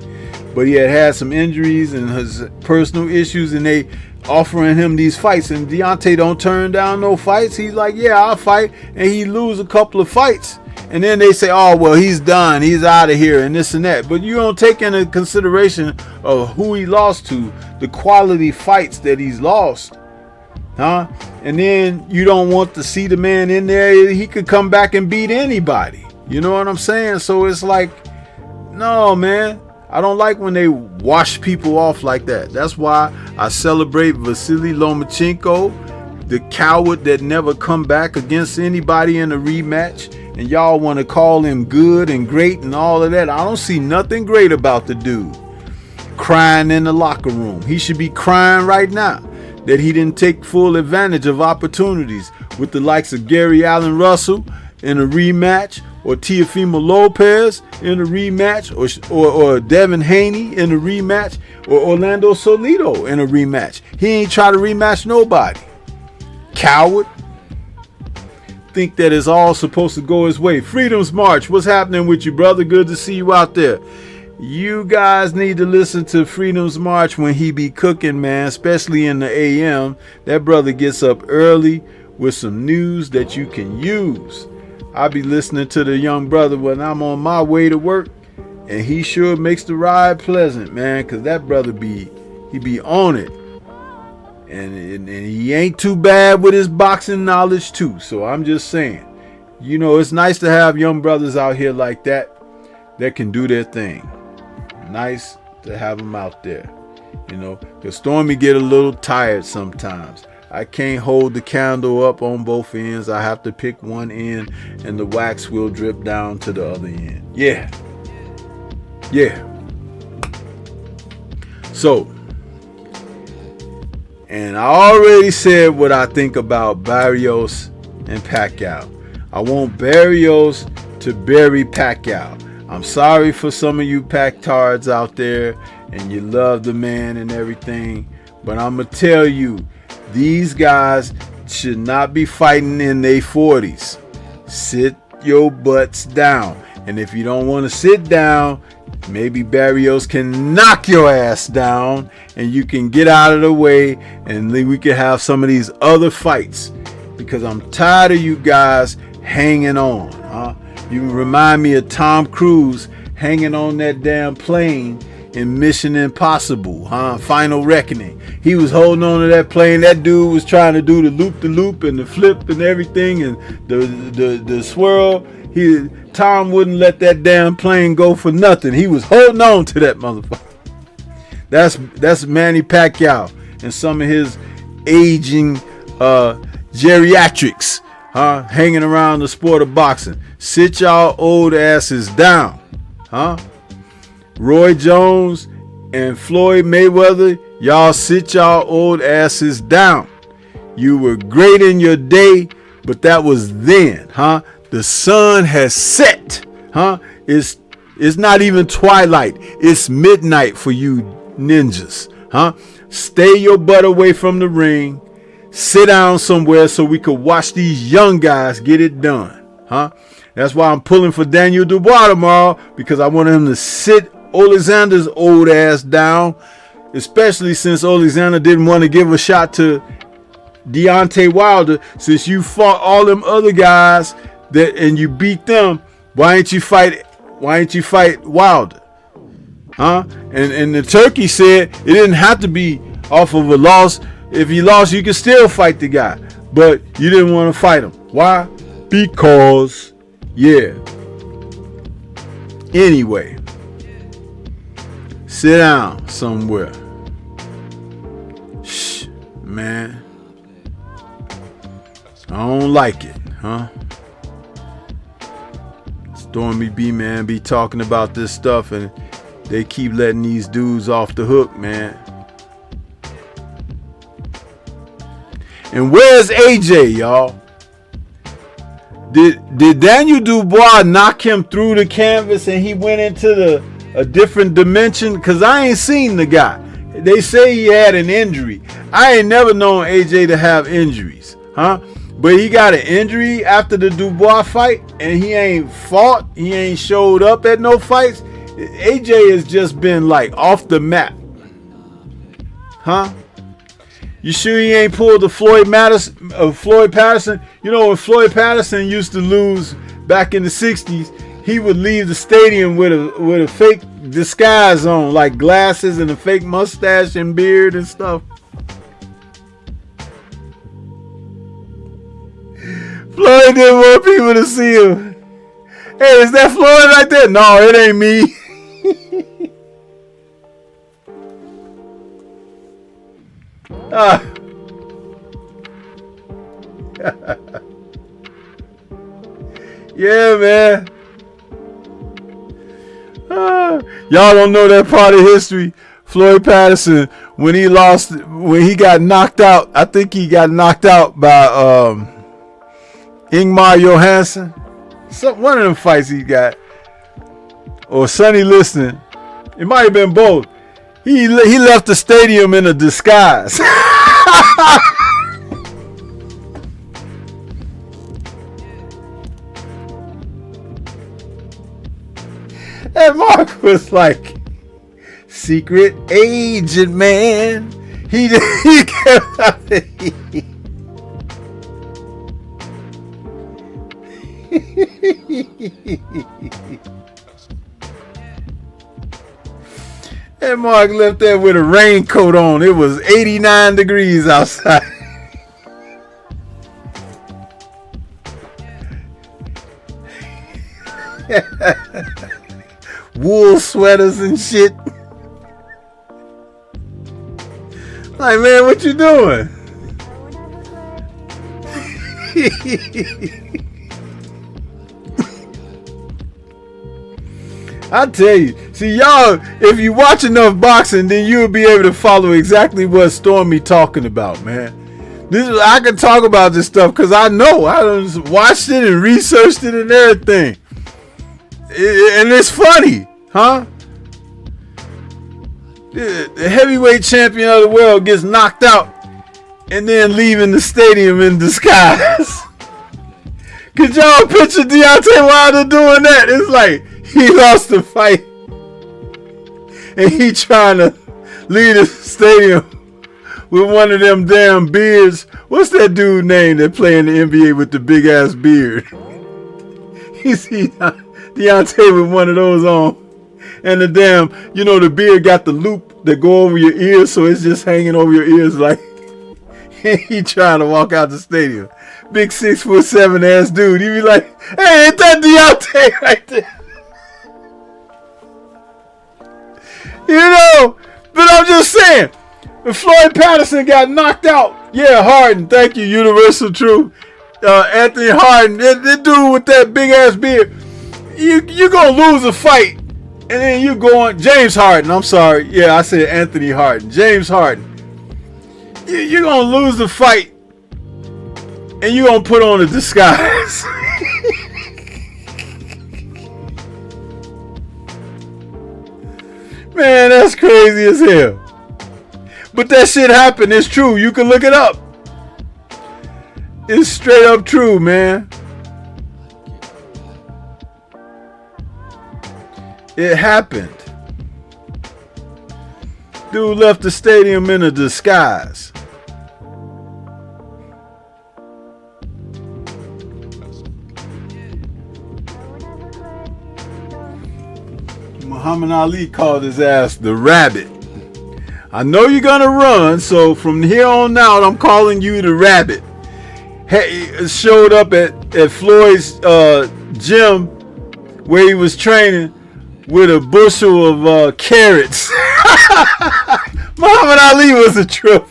but he had some injuries and his personal issues, and they offering him these fights, and Deontay don't turn down no fights. He's like, yeah, I'll fight, and he lose a couple of fights, and then they say, oh, well, he's done, he's out of here, and this and that. But you don't take into consideration of who he lost to, the quality fights that he's lost, huh? And then you don't want to see the man in there. He could come back and beat anybody. You know what I'm saying? So it's like, no, man. I don't like when they wash people off like that. That's why I celebrate Vasily Lomachenko, the coward that never come back against anybody in a rematch. And y'all want to call him good and great and all of that. I don't see nothing great about the dude. crying in the locker room. He should be crying right now that he didn't take full advantage of opportunities with the likes of Gary Allen Russell in a rematch, or Teofimo Lopez in a rematch, or Devin Haney in a rematch, or Orlando Salido in a rematch. He ain't try to rematch nobody. Coward. Think that it's all supposed to go his way. Freedom's March, what's happening with you, brother? Good to see you out there. You guys need to listen to Freedom's March when he be cooking, man, especially in the AM. That brother gets up early with some news that you can use. I be listening to the young brother when I'm on my way to work, and he sure makes the ride pleasant, man, because that brother be on it. And he ain't too bad with his boxing knowledge too. So I'm just saying, you know, it's nice to have young brothers out here like that can do their thing. Nice to have them out there, you know, because Stormy get a little tired sometimes. I can't hold the candle up on both ends. I have to pick one end and the wax will drip down to the other end. Yeah. So, and I already said what I think about Barrios and Pacquiao. I want Barrios to bury Pacquiao. I'm sorry for some of you Pac-tards out there, and you love the man and everything, but I'm going to tell you, these guys should not be fighting in their 40s. Sit your butts down. And if you don't want to sit down, maybe Barrios can knock your ass down and you can get out of the way, and we can have some of these other fights, because I'm tired of you guys hanging on. You remind me of Tom Cruise hanging on that damn plane in Mission Impossible, Final Reckoning. He was holding on to that plane. That dude was trying to do the loop and the flip and everything, and the swirl. Tom wouldn't let that damn plane go for nothing. He was holding on to that motherfucker. That's Manny Pacquiao and some of his aging geriatrics, hanging around the sport of boxing. Sit y'all old asses down, Roy Jones and Floyd Mayweather, y'all sit y'all old asses down. You were great in your day, but that was then, The sun has set, It's not even twilight. It's midnight for you ninjas, Stay your butt away from the ring. Sit down somewhere so we could watch these young guys get it done, That's why I'm pulling for Daniel Dubois tomorrow, because I want him to sit Alexander's old ass down, especially since Alexander didn't want to give a shot to Deontay Wilder. Since you fought all them other guys and you beat them, why ain't you fight Wilder? And the turkey said it didn't have to be off of a loss. If you lost, you could still fight the guy, but you didn't want to fight him. Why? Because, yeah. Anyway, sit down somewhere. Shh, man. I don't like it, Stormy B, man, be talking about this stuff, and they keep letting these dudes off the hook, man. And where's AJ, y'all? Did Daniel Dubois knock him through the canvas and he went into a different dimension? Because I ain't seen the guy. They say he had an injury. I ain't never known AJ to have injuries, But he got an injury after the Dubois fight, and he ain't fought. He ain't showed up at no fights. AJ has just been like off the map, You sure he ain't pulled the Floyd Patterson? You know, when Floyd Patterson used to lose back in the 60s, he would leave the stadium with a fake disguise on, like glasses and a fake mustache and beard and stuff. Floyd didn't want people to see him. Hey, is that Floyd right there? No, it ain't me. Yeah, man. Y'all don't know that part of history. Floyd Patterson, when he got knocked out, I think he got knocked out by Ingmar Johansson. One of them fights he got. Or Sonny Liston. It might have been both. He left the stadium in a disguise. And Mark was like, secret agent, man. He kept And Mark left there with a raincoat on. It was 89 degrees outside. Wool sweaters and shit. Like, man, what you doing? I tell you, see y'all, if you watch enough boxing, then you'll be able to follow exactly what Stormy talking about, man. I can talk about this stuff because I know. I done watched it and researched it and everything. And it's funny, huh? The heavyweight champion of the world gets knocked out and then leaving the stadium in disguise. Could y'all picture Deontay Wilder doing that? It's like he lost the fight and he trying to leave the stadium with one of them damn beards. What's that dude name that play in the NBA with the big ass beard? You see Deontay with one of those on. And the damn, you know, the beard got the loop that go over your ears, so it's just hanging over your ears like he trying to walk out the stadium. Big 6'7" ass dude. He be like, hey, ain't that Deontay right there? You know, but I'm just saying, if Floyd Patterson got knocked out, yeah, Harden, thank you, Universal Truth. Anthony Harden, that dude with that big ass beard, you gonna lose a fight. And then you going, James Harden, I'm sorry. Yeah, I said Anthony Harden. James Harden. You're going to lose the fight. And you're going to put on a disguise. Man, that's crazy as hell. But that shit happened. It's true. You can look it up. It's straight up true, man. It happened. Dude left the stadium in a disguise. Muhammad Ali called his ass the rabbit. I know you're gonna run, so from here on out, I'm calling you the rabbit. Hey, showed up at Floyd's gym where he was training with a bushel of carrots. Muhammad Ali was a trip.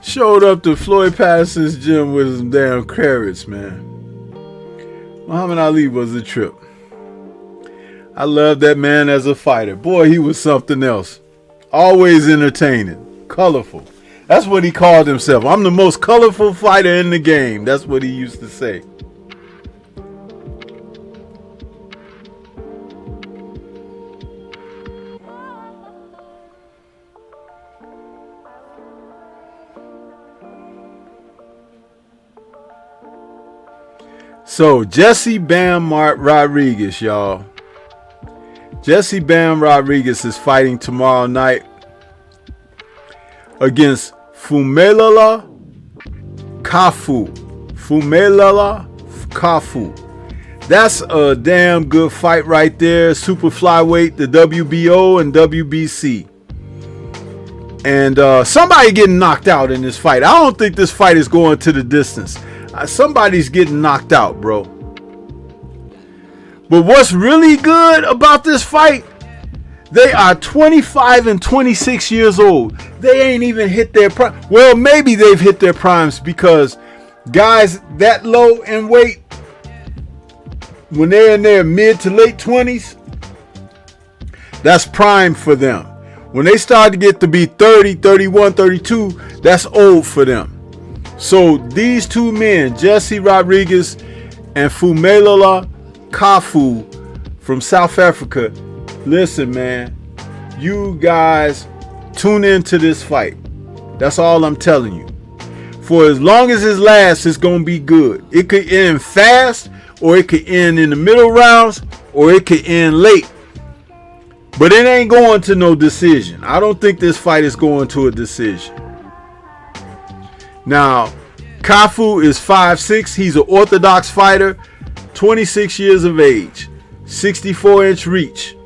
Showed up to Floyd Patterson's gym with some damn carrots, man. Muhammad Ali was a trip. I love that man as a fighter. Boy, he was something else. Always entertaining. Colorful. That's what he called himself. I'm the most colorful fighter in the game. That's what he used to say. So Jesse Bam Rodriguez, y'all. Jesse Bam Rodriguez is fighting tomorrow night against Fumelala Kafu. Fumelala Kafu. That's a damn good fight right there. Super flyweight, the WBO and WBC. And somebody getting knocked out in this fight. I don't think this fight is going to the distance. Somebody's getting knocked out, bro. But what's really good about this fight, They are 25 and 26 years old. They ain't even hit their prime. Well, maybe they've hit their primes because guys that low in weight, when they're in their mid to late 20s, that's prime for them. When they start to get to be 30, 31, 32, that's old for them. So these two men, Jesse Rodriguez and Fumelala Kafu from South Africa, listen, man, you guys tune into this fight. That's all I'm telling you. For as long as it lasts, it's going to be good. It could end fast, or it could end in the middle rounds, or it could end late. But it ain't going to no decision. I don't think this fight is going to a decision. Now, Kafu is 5'6". He's an orthodox fighter, 26 years of age, 64-inch reach.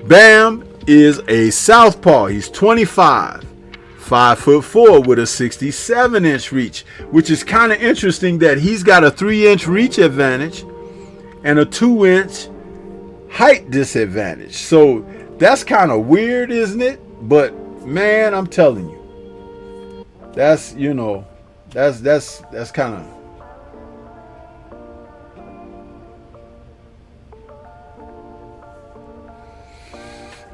Bam is a southpaw. He's 25, 5'4" with a 67-inch reach, which is kind of interesting that he's got a 3-inch reach advantage and a 2-inch height disadvantage. So that's kind of weird, isn't it? But man, I'm telling you, that's, you know, that's kind of.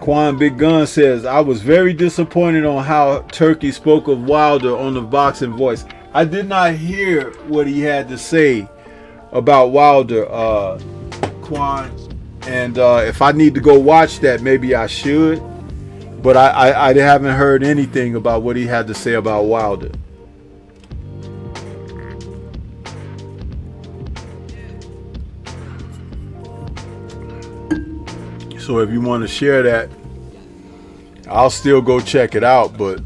Quan Big Gun says, I was very disappointed on how Turkey spoke of Wilder on the Boxing Voice. I did not hear what he had to say about Wilder, Quan. And if I need to go watch that, maybe I should. But I haven't heard anything about what he had to say about Wilder. So if you want to share that, I'll still go check it out. But,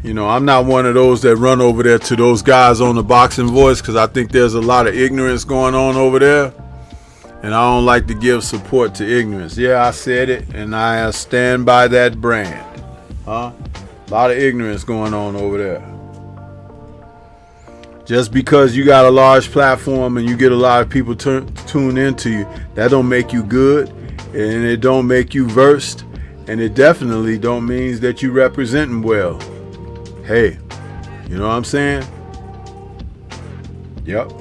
you know, I'm not one of those that run over there to those guys on the Boxing Voice, because I think there's a lot of ignorance going on over there. And I don't like to give support to ignorance. Yeah, I said it, and I stand by that brand. A lot of ignorance going on over there. Just because you got a large platform and you get a lot of people tune into you, that don't make you good, and it don't make you versed, and it definitely don't mean that you representing well. Hey, you know what I'm saying? Yep.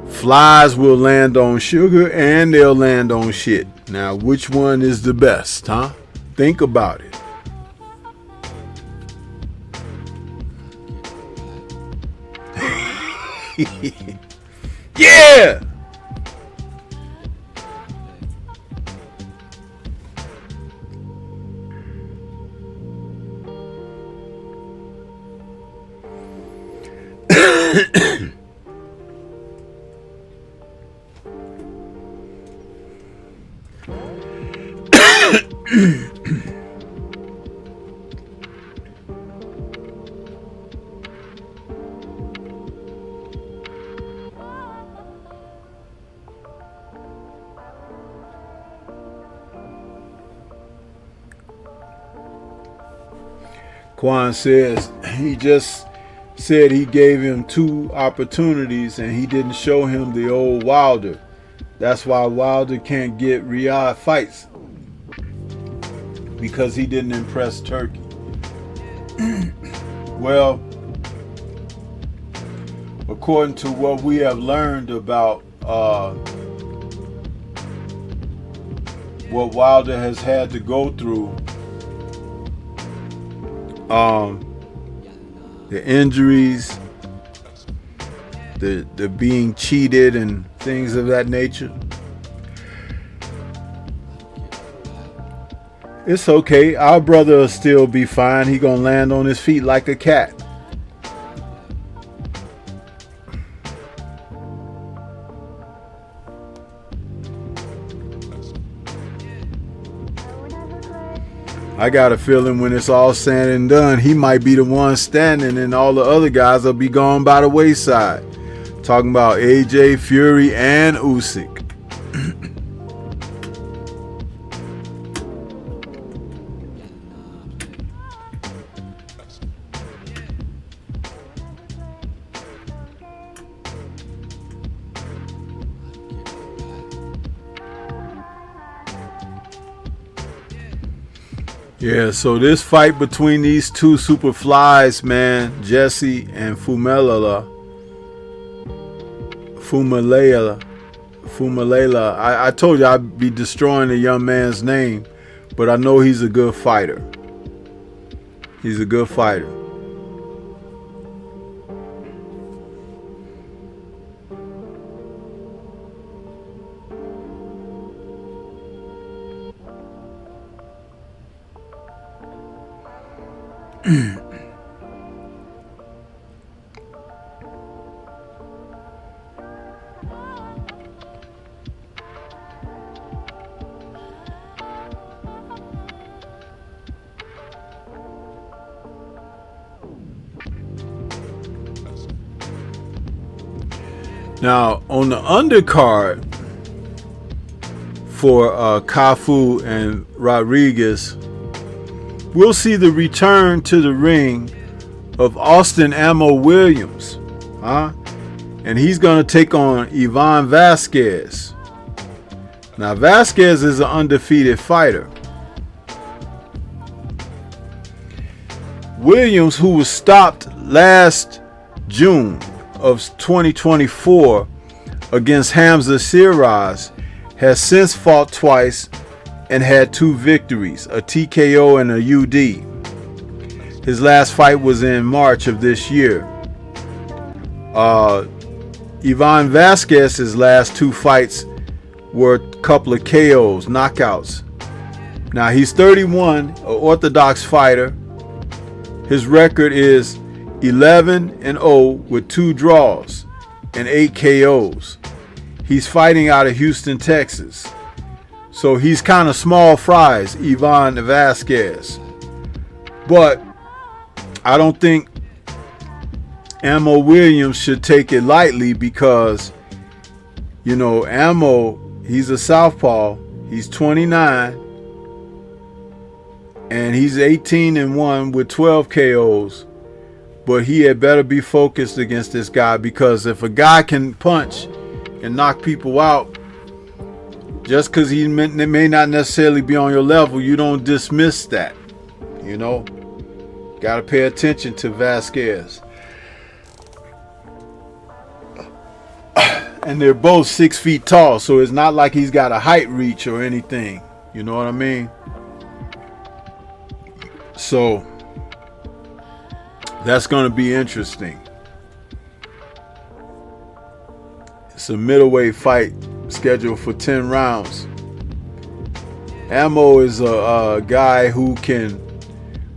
Flies will land on sugar and they'll land on shit. Now, which one is the best, huh? Think about it. Yeah! Quan says he just said he gave him 2 opportunities and he didn't show him the old Wilder. That's why Wilder can't get Riyadh fights, because he didn't impress Turkey. Well, according to what we have learned about what Wilder has had to go through, the injuries, the being cheated and things of that nature, it's okay. Our brother will still be fine. He gonna land on his feet like a cat. I got a feeling when it's all said and done, he might be the one standing and all the other guys will be gone by the wayside. Talking about AJ, Fury, and Usyk. Yeah, so this fight between these two super flies, man, Jesse and Fumalela. I told you I'd be destroying the young man's name, but I know he's a good fighter. He's a good fighter. Now, on the undercard for Cafu and Rodriguez, we'll see the return to the ring of Austin Ammo Williams. And he's going to take on Ivan Vasquez. Now, Vasquez is an undefeated fighter. Williams, who was stopped last June of 2024 against Hamza Siraz, has since fought twice and had 2 victories, a TKO and a UD. His last fight was in March of this year. Ivan Vasquez's last 2 fights were a couple of KOs, knockouts. Now he's 31, an orthodox fighter. His record is 11-0 with 2 draws and 8 KOs. He's fighting out of Houston, Texas. So he's kind of small fries, Ivan Vasquez. But I don't think Ammo Williams should take it lightly because, you know, Ammo, he's a southpaw. He's 29. And he's 18-1 with 12 KOs. But he had better be focused against this guy, because if a guy can punch and knock people out, just because he may not necessarily be on your level, you don't dismiss that. You know, got to pay attention to Vasquez. And they're both 6 feet tall, so it's not like he's got a height reach or anything. You know what I mean? So that's going to be interesting. It's a middleweight fight scheduled for 10 rounds. Ammo is a guy who can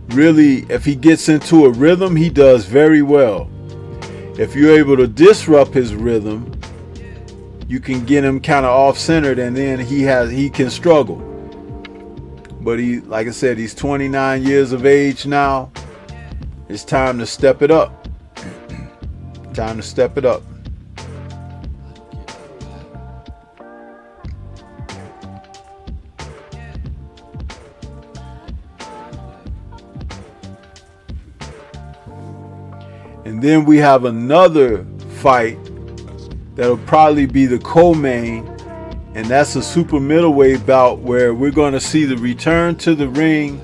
really, if he gets into a rhythm, he does very well. If you're able to disrupt his rhythm, you can get him kind of off-centered, and then he can struggle. But he, like I said, he's 29 years of age now. It's time to step it up. Time to step it up. And then we have another fight that'll probably be the co-main, and that's a super middleweight bout where we're going to see the return to the ring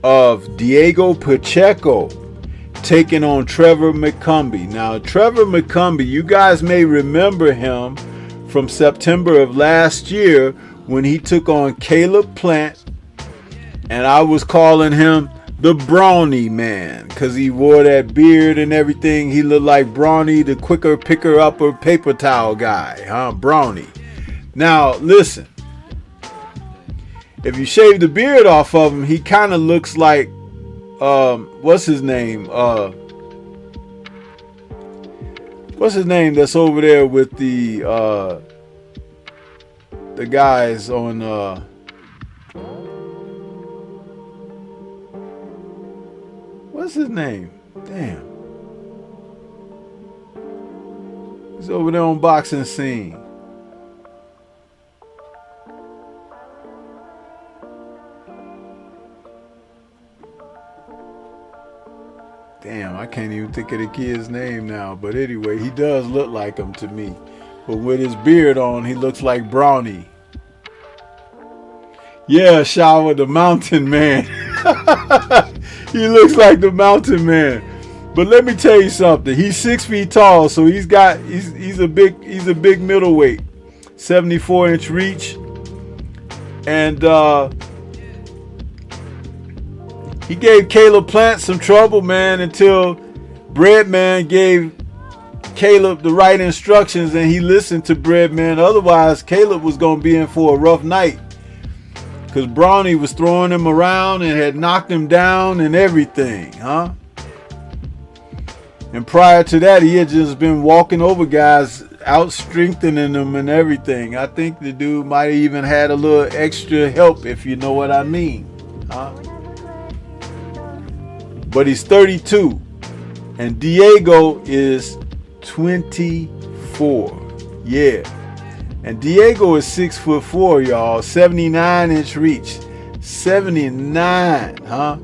of Diego Pacheco taking on Trevor McCumbee. Now, Trevor McCumbee, you guys may remember him from September of last year when he took on Caleb Plant, and I was calling him the Brawny Man because he wore that beard and everything. He looked like Brawny, the quicker picker upper paper towel guy, Brawny. Now, listen, if you shave the beard off of him, he kind of looks like what's his name? What's his name that's over there with the guys on what's his name? Damn. He's over there on Boxing Scene. Damn, I can't even think of the kid's name now. But anyway, he does look like him to me. But with his beard on, he looks like Brawny. Yeah, Shower the Mountain Man. He looks like the Mountain Man. But let me tell you something. He's 6 feet tall, so he's a big middleweight. 74-inch reach. And he gave Caleb Plant some trouble, man, until Breadman gave Caleb the right instructions and he listened to Breadman. Otherwise, Caleb was going to be in for a rough night. Because Brawny was throwing him around and had knocked him down and everything, huh? And prior to that, he had just been walking over guys, out strengthening them and everything. I think the dude might have even had a little extra help, if you know what I mean, huh? But he's 32, and Diego is 24. Yeah. And Diego is 6'4", y'all. 79-inch reach. 79, huh?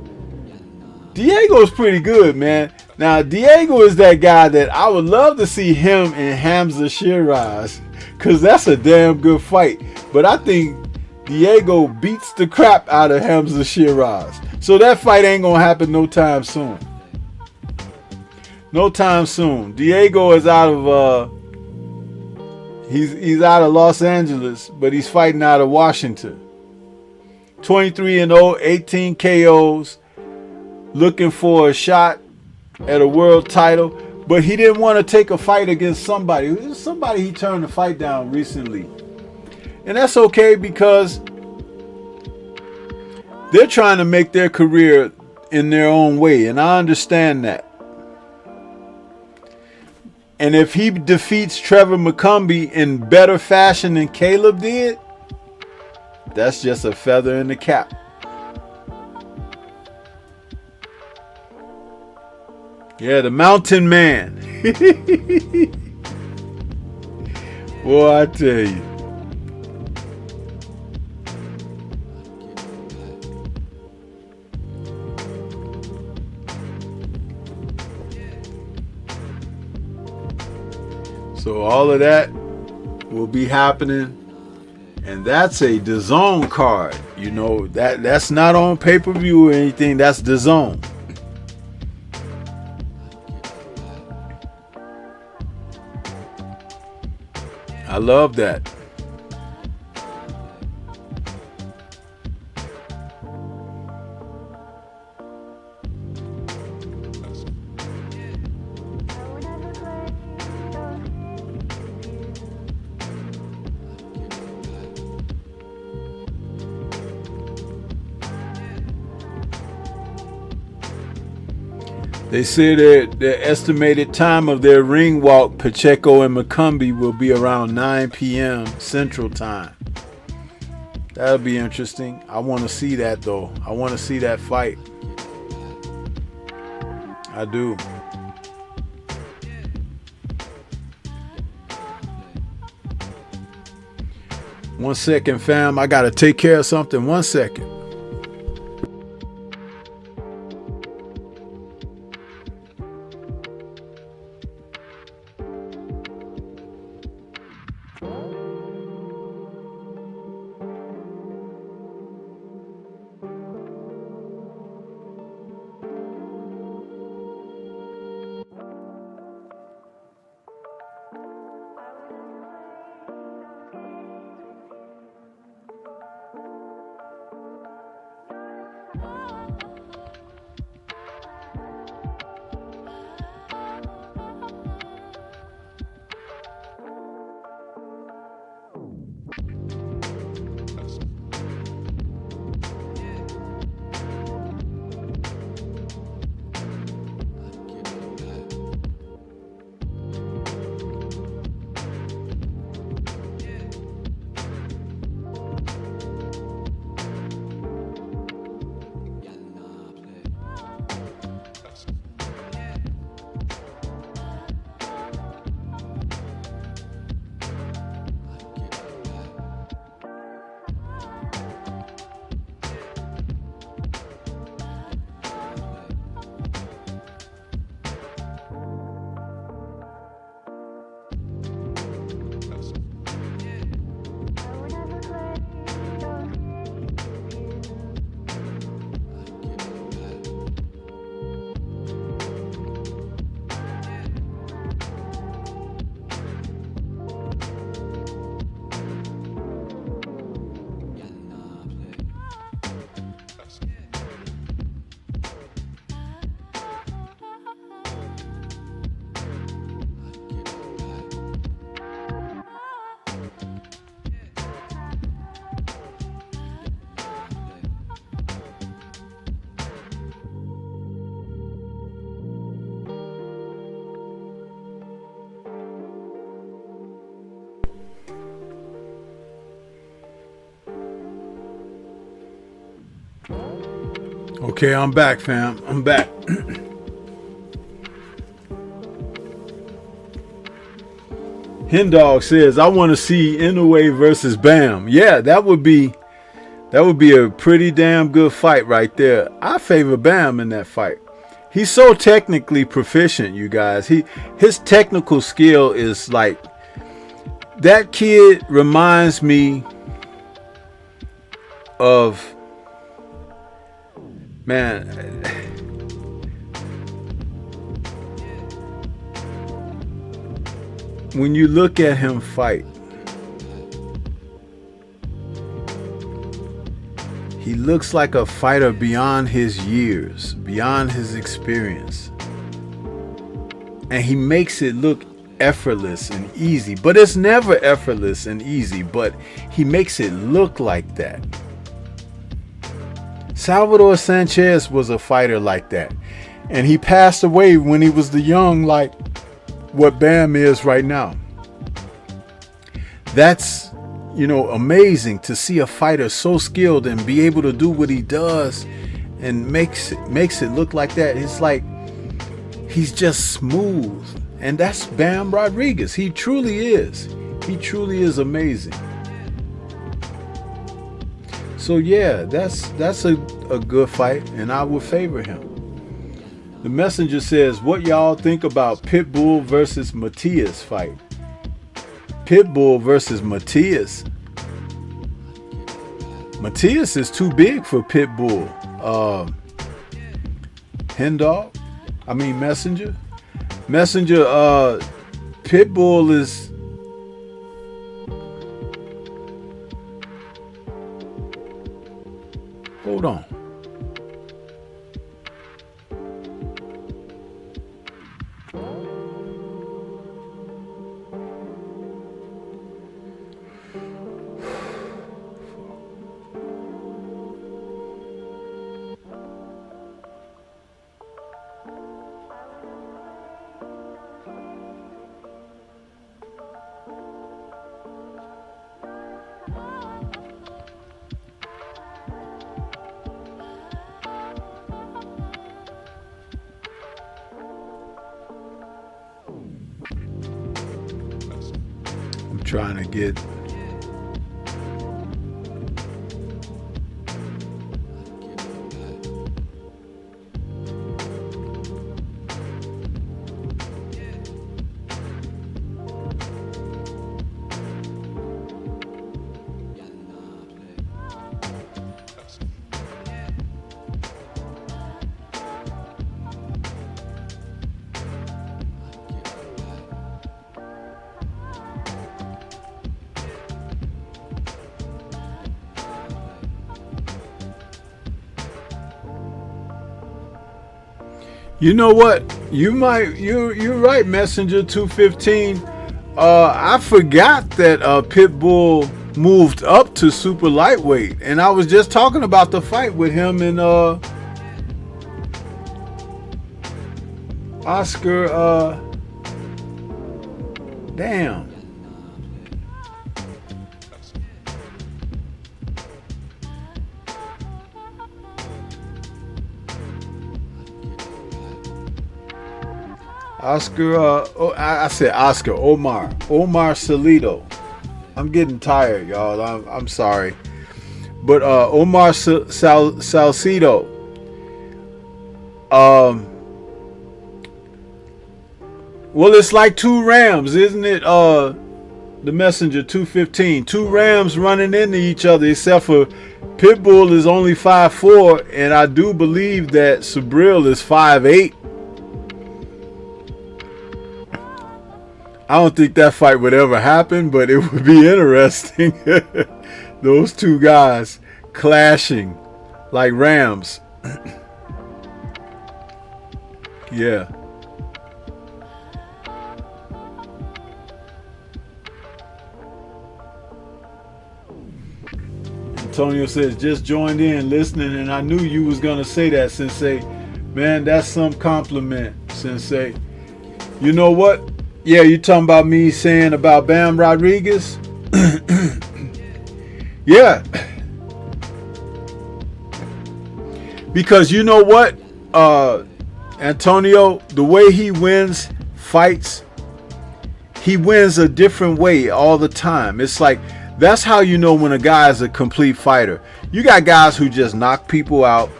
Diego's pretty good, man. Now, Diego is that guy that I would love to see him and Hamza Shiraz, because that's a damn good fight. But I think Diego beats the crap out of Hamza Shiraz. So that fight ain't going to happen no time soon. No time soon. Diego is out of... He's out of Los Angeles, but he's fighting out of Washington. 23-0, 18 KOs, looking for a shot at a world title, but he didn't want to take a fight against somebody. Somebody he turned the fight down recently. And that's okay because they're trying to make their career in their own way, and I understand that. And if he defeats Trevor McCumbee in better fashion than Caleb did, that's just a feather in the cap. Yeah, the Mountain Man. Boy, I tell you. So all of that will be happening, and that's a DAZN card. You know, that's not on pay-per-view or anything. That's DAZN. I love that. They say that the estimated time of their ring walk, Pacheco and McCumbee, will be around 9 p.m. Central Time. That'll be interesting. I want to see that, though. I want to see that fight. I do. One second, fam. I got to take care of something. 1 second. Okay, I'm back, fam. I'm back. Hendog says, I want to see Inoue versus Bam. Yeah, that would be a pretty damn good fight right there. I favor Bam in that fight. He's so technically proficient, you guys. His technical skill is like, that kid reminds me of, man, when you look at him fight, he looks like a fighter beyond his years, beyond his experience. And he makes it look effortless and easy, but it's never effortless and easy, but he makes it look like that. Salvador Sanchez was a fighter like that, and he passed away when he was the young, like what Bam is right now. That's, amazing to see a fighter so skilled and be able to do what he does and makes it look like that. It's like he's just smooth, and that's Bam Rodriguez. He truly is. He truly is amazing. So yeah, that's a good fight, and I would favor him. The Messenger says, what y'all think about Pitbull versus Matias fight? Pitbull versus Matias. Matias is too big for Pitbull. Messenger. Pitbull is... Hold on. Trying to get You know what? You're right, Messenger 215. I forgot that Pitbull moved up to super lightweight, and I was just talking about the fight with him and Oscar. Damn. Oscar, I said Oscar, Omar Salido. I'm getting tired, y'all. I'm sorry. But Omar Salcido. Well, it's like two Rams, isn't it? The Messenger 215. Two Rams running into each other, except for Pitbull is only 5'4", and I do believe that Subriel is 5'8". I don't think that fight would ever happen, but it would be interesting. Those two guys clashing like Rams. Yeah. Antonio says, just joined in listening, and I knew you was going to say that, Sensei. Man, that's some compliment, Sensei. You know what? Yeah, you talking about me saying about Bam Rodriguez? Yeah. Because you know what, Antonio, the way he wins fights, he wins a different way all the time. It's like, that's how you know when a guy is a complete fighter. You got guys who just knock people out.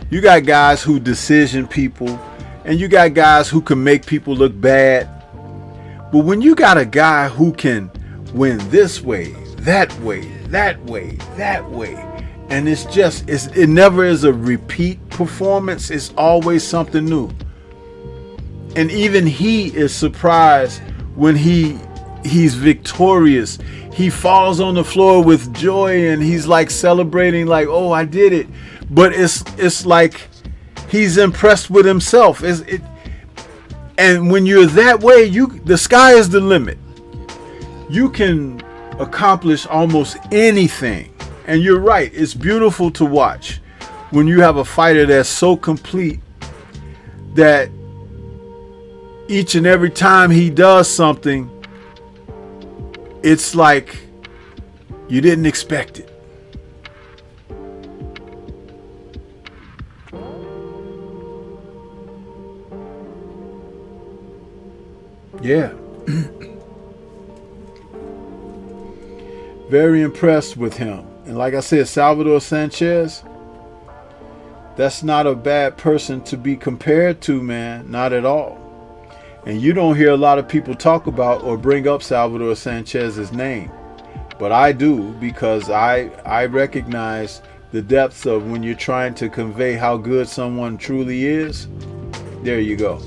You got guys who decision people. And you got guys who can make people look bad. But when you got a guy who can win this way, that way, that way, that way, and it never is a repeat performance. It's always something new. And even he is surprised when he's victorious. He falls on the floor with joy and he's like celebrating, like, oh, I did it. But it's like he's impressed with himself. And when you're that way, the sky is the limit. You can accomplish almost anything. And you're right, it's beautiful to watch when you have a fighter that's so complete that each and every time he does something, it's like you didn't expect it. Yeah. Very impressed with him. And like I said, Salvador Sanchez, that's not a bad person to be compared to, man. Not at all. And you don't hear a lot of people talk about or bring up Salvador Sanchez's name. But I do, because I recognize the depths of when you're trying to convey how good someone truly is. There you go.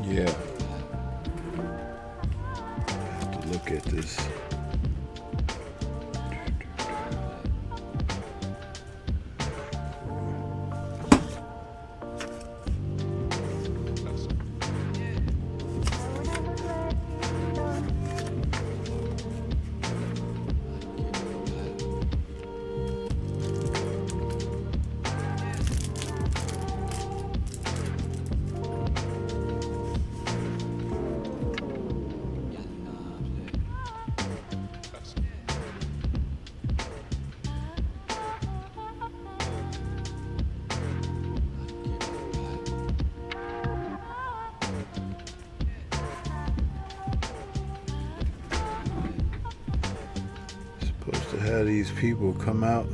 Yeah. I have to look at this. Supposed to have these people come out.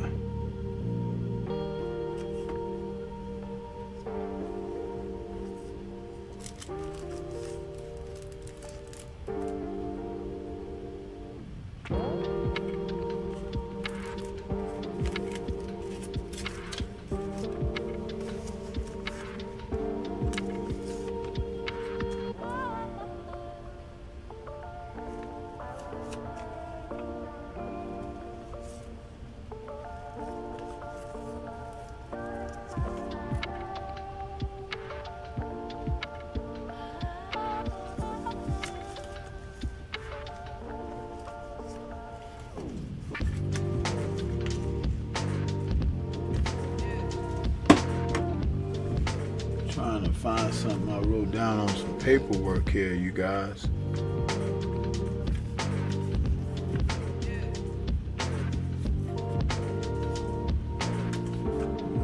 Trying to find something I wrote down on some paperwork here, you guys.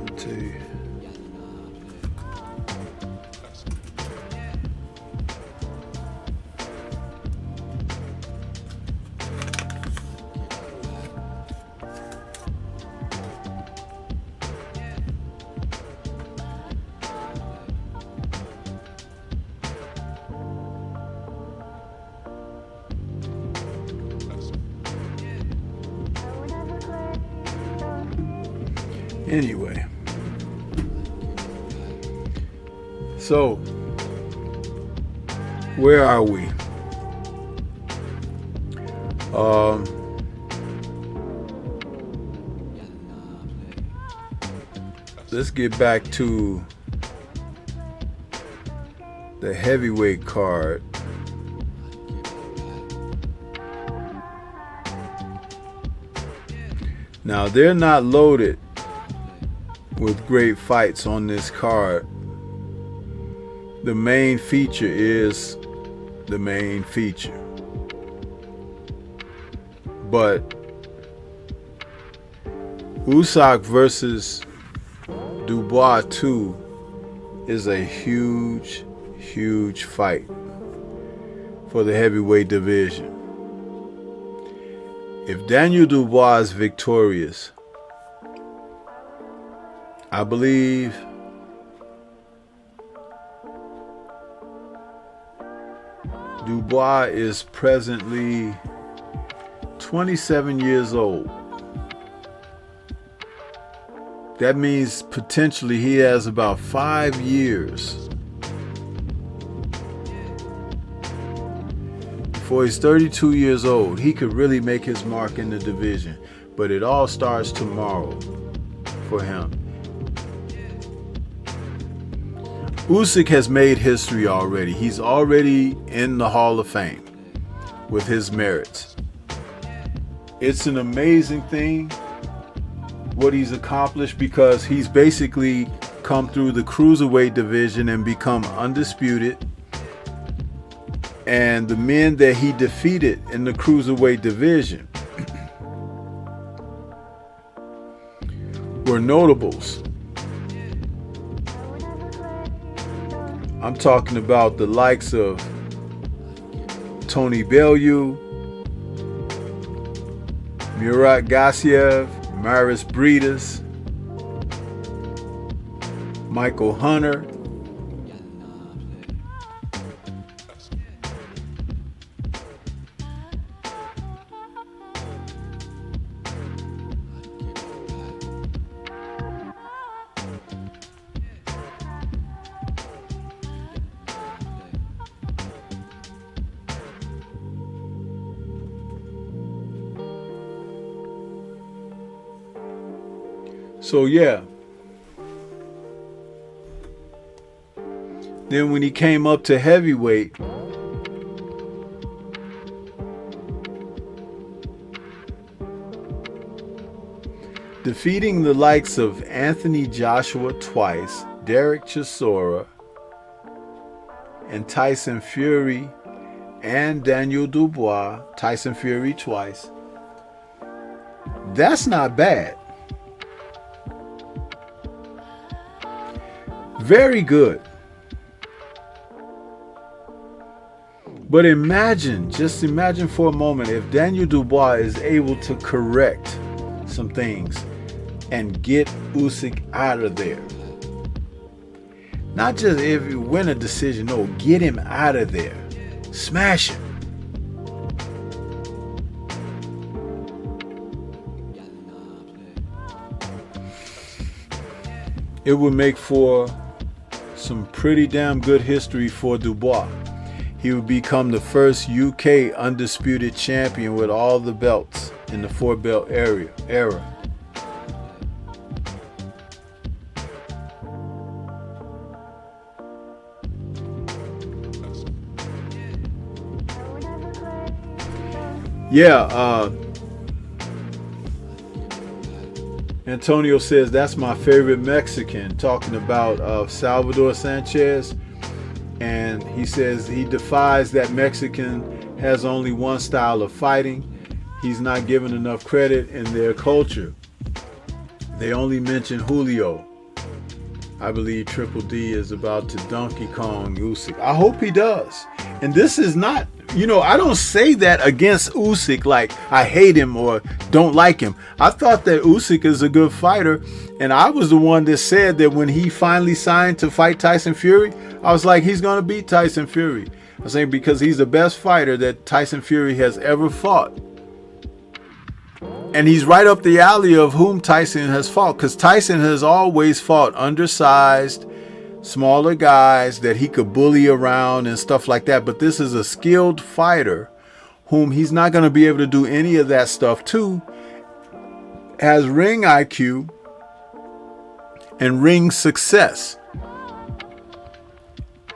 I'll tell you. Anyway, so where are we? Let's get back to the heavyweight card. Now, they're not loaded with great fights on this card. The main feature is the main feature. But Usyk versus Dubois 2 is a huge, huge fight for the heavyweight division. If Daniel Dubois is victorious, I believe Dubois is presently 27 years old. That means potentially he has about 5 years before he's 32 years old. He could really make his mark in the division, but it all starts tomorrow for him. Usyk has made history already. He's already in the Hall of Fame with his merits. It's an amazing thing what he's accomplished, because he's basically come through the cruiserweight division and become undisputed. And the men that he defeated in the cruiserweight division were notables. I'm talking about the likes of Tony Bellew, Murat Gassiev, Maris Breedis, Michael Hunter, so yeah. Then when he came up to heavyweight, defeating the likes of Anthony Joshua twice, Derek Chisora, and Tyson Fury, and Daniel Dubois, Tyson Fury twice, that's not bad. Very good. But just imagine for a moment if Daniel Dubois is able to correct some things and get Usyk out of there. Not just if you win a decision, no, get him out of there. Smash him. It would make for some pretty damn good history for Dubois. He would become the first UK undisputed champion with all the belts in the 4-belt era. Yeah, Antonio says that's my favorite Mexican, talking about Salvador Sanchez. And he says he defies that Mexican has only one style of fighting. He's not given enough credit in their culture. They only mention Julio. I believe Triple D is about to Donkey Kong Usyk. I hope he does. And this is not, I don't say that against Usyk like I hate him or don't like him. I thought that Usyk is a good fighter, and I was the one that said that when he finally signed to fight Tyson Fury, I was like, he's going to beat Tyson Fury. I was saying because he's the best fighter that Tyson Fury has ever fought. And he's right up the alley of whom Tyson has fought, because Tyson has always fought undersized, smaller guys that he could bully around and stuff like that. But this is a skilled fighter whom he's not going to be able to do any of that stuff to. Has ring IQ and ring success.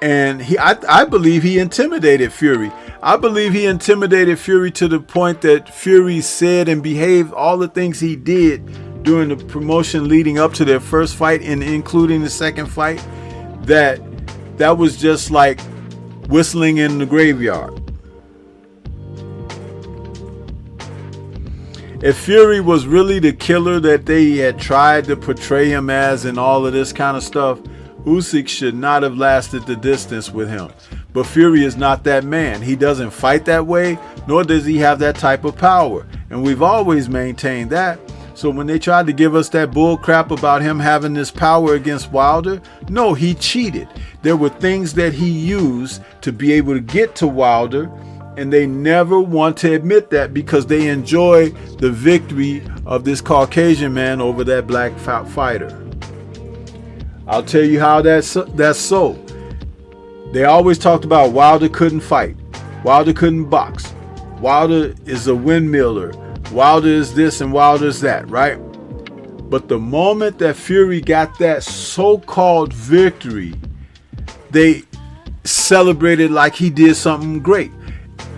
And I believe he intimidated Fury. I believe he intimidated Fury to the point that Fury said and behaved all the things he did during the promotion leading up to their first fight and including the second fight, that was just like whistling in the graveyard. If Fury was really the killer that they had tried to portray him as and all of this kind of stuff, Usyk should not have lasted the distance with him. But Fury is not that man. He doesn't fight that way, nor does he have that type of power. And we've always maintained that. So when they tried to give us that bull crap about him having this power against Wilder, no, he cheated. There were things that he used to be able to get to Wilder, and they never want to admit that because they enjoy the victory of this Caucasian man over that black fighter. I'll tell you how that's so. They always talked about Wilder couldn't fight. Wilder couldn't box. Wilder is a windmiller. Wilder is this and Wilder is that, right? But the moment that Fury got that so-called victory, they celebrated like he did something great.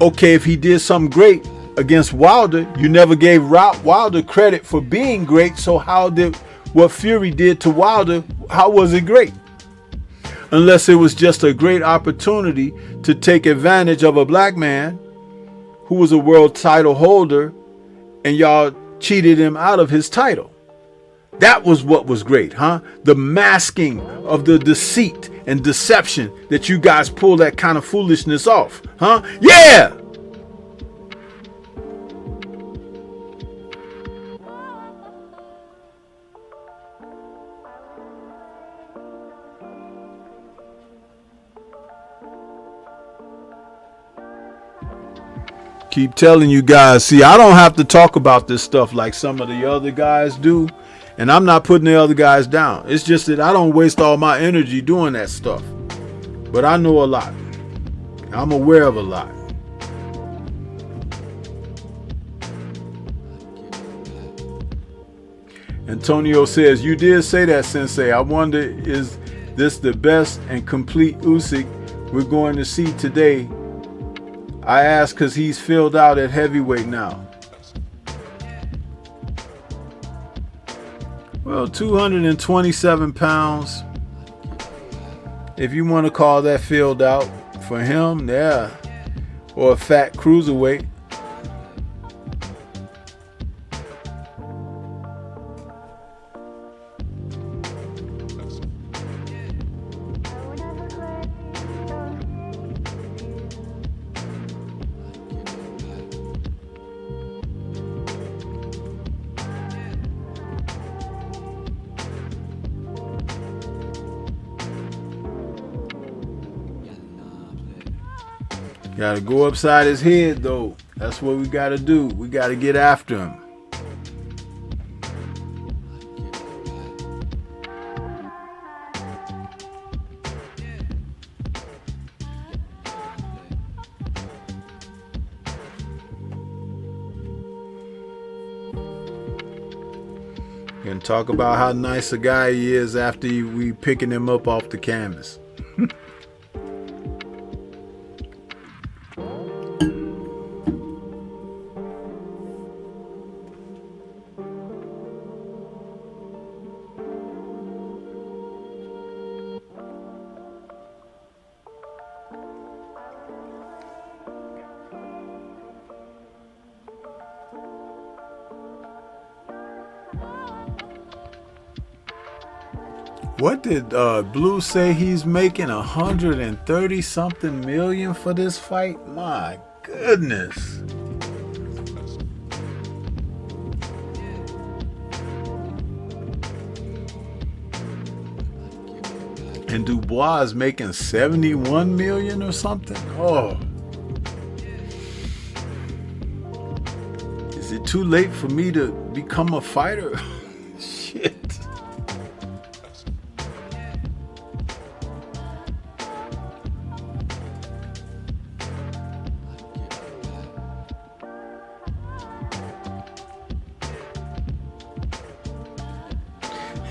Okay, if he did something great against Wilder, you never gave Wilder credit for being great. So how did what Fury did to Wilder, how was it great? Unless it was just a great opportunity to take advantage of a black man who was a world title holder and y'all cheated him out of his title. That was what was great, huh? The masking of the deceit and deception that you guys pull that kind of foolishness off, huh? Yeah! Keep telling you guys, see, I don't have to talk about this stuff like some of the other guys do. And I'm not putting the other guys down. It's just that I don't waste all my energy doing that stuff. But I know a lot. I'm aware of a lot. Antonio says, you did say that, Sensei. I wonder, is this the best and complete Usyk we're going to see today? I ask because he's filled out at heavyweight now. Well, 227 pounds. If you want to call that filled out for him, yeah. Or a fat cruiserweight. Gotta go upside his head though. That's what we gotta do. We gotta get after him. And talk about how nice a guy he is after we picking him up off the canvas. What did Blue say he's making? 130 something million for this fight? My goodness. And Dubois is making 71 million or something? Oh. Is it too late for me to become a fighter? Shit.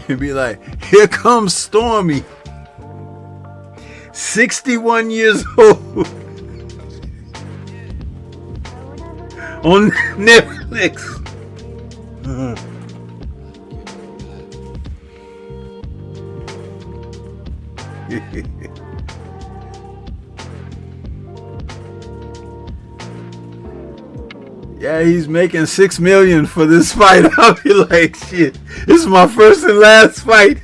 He'd be like, here comes Stormy. 61 years old. On Netflix. Yeah, he's making $6 million for this fight. I'll be like, shit, this is my first and last fight.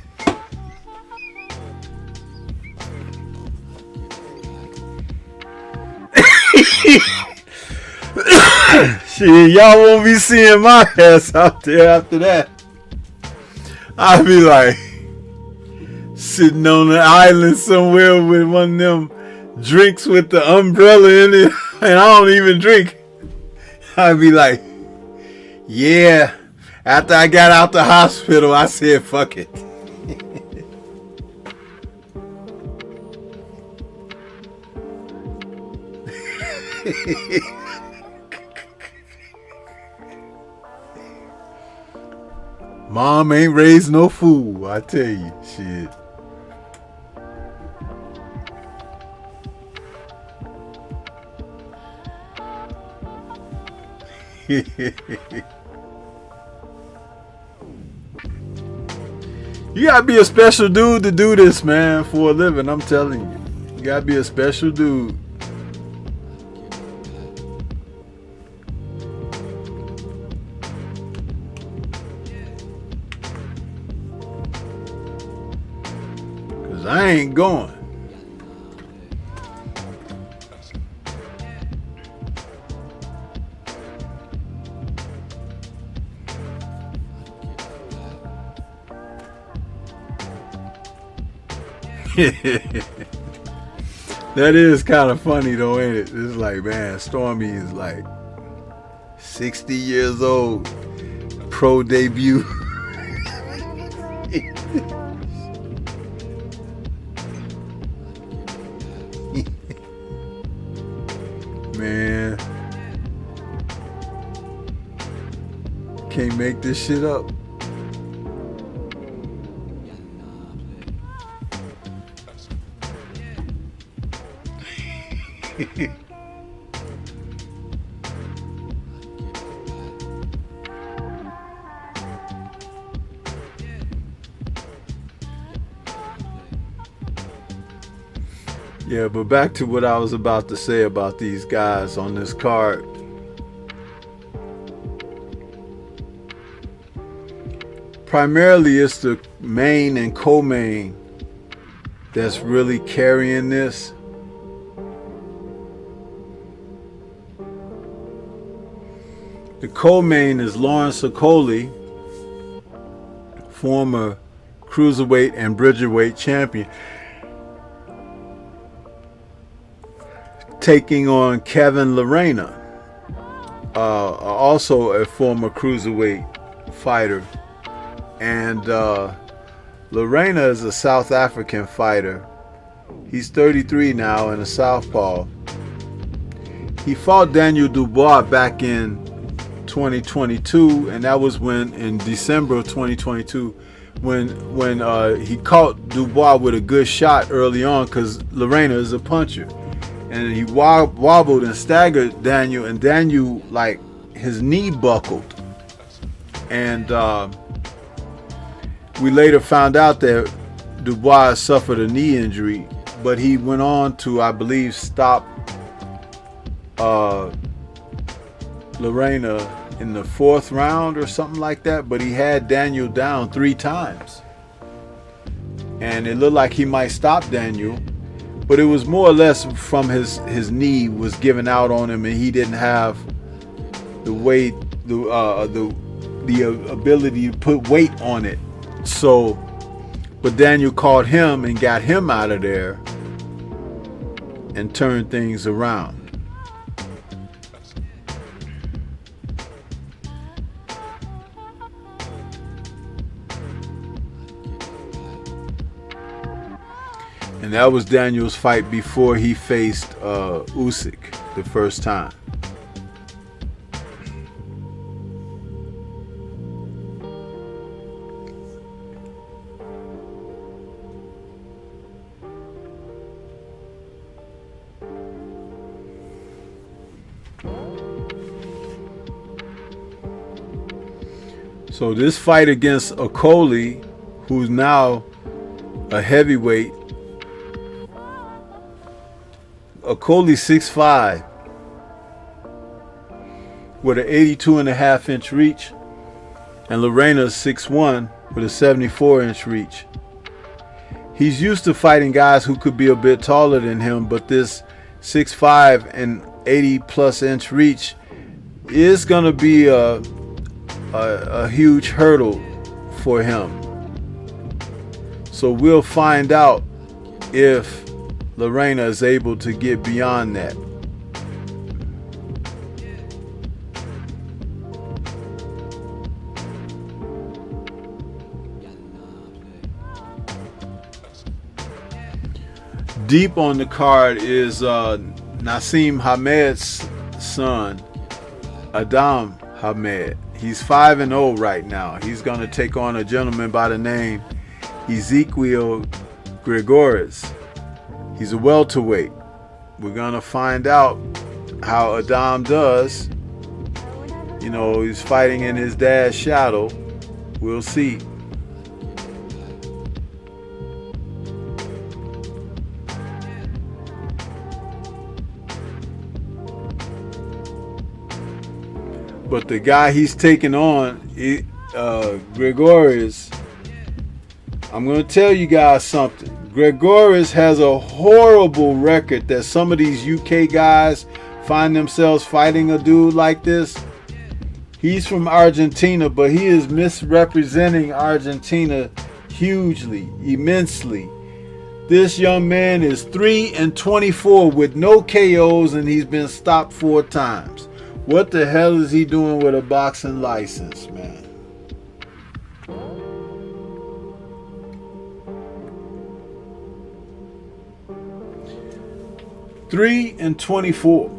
Shit, y'all won't be seeing my ass out there after that. I'll be like sitting on an island somewhere with one of them drinks with the umbrella in it, and I don't even drink. I'll be like, yeah, after I got out the hospital, I said, fuck it. Mom ain't raised no fool, I tell you, shit. You gotta be a special dude to do this, man, for a living. I'm telling you. You gotta be a special dude. Cause I ain't going. That is kind of funny though, ain't it? It's like, man, Stormy is like 60 years old, pro debut. Man, can't make this shit up. Yeah, but back to what I was about to say about these guys on this card. Primarily, it's the main and co-main that's really carrying this. The co-main is Lawrence Okolie, former cruiserweight and bridgerweight champion, taking on Kevin Lerena, also a former cruiserweight fighter. And Lerena is a South African fighter. He's 33 now and a southpaw. He fought Daniel Dubois back in 2022, and that was when, in December of 2022, when he caught Dubois with a good shot early on, because Lerena is a puncher. And he wobbled and staggered Daniel, and Daniel, like, his knee buckled. And we later found out that Dubois suffered a knee injury, but he went on to, I believe, stop Lerena in the 4th round or something like that. But he had Daniel down 3 times. And it looked like he might stop Daniel. But it was more or less from his knee was giving out on him, and he didn't have the weight, the ability to put weight on it. So, but Daniel caught him and got him out of there and turned things around. And that was Daniel's fight before he faced Usyk the first time. So this fight against Okoli, who's now a heavyweight, Okoli 6'5", with an 82.5-inch reach, and Lorena's 6'1", with a 74-inch reach. He's used to fighting guys who could be a bit taller than him, but this 6'5" and 80+ inch reach is going to be a huge hurdle for him. So we'll find out if Lorena is able to get beyond that. Deep on the card is Naseem Hamed's son, Adam Hamed. He's 5-0 right now. He's going to take on a gentleman by the name Ezekiel Gregoris. He's a welterweight. We're going to find out how Adam does. You know, he's fighting in his dad's shadow. We'll see. But the guy he's taking on, Gregoris, I'm going to tell you guys something. Gregoris has a horrible record that some of these UK guys find themselves fighting a dude like this. He's from Argentina, but he is misrepresenting Argentina hugely, immensely. This young man is 3-24 with no KOs, and he's been stopped 4 times. What the hell is he doing with a boxing license, man? Three and 24.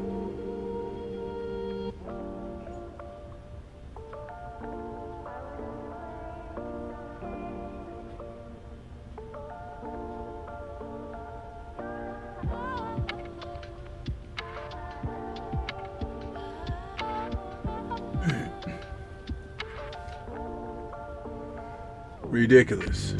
Ridiculous.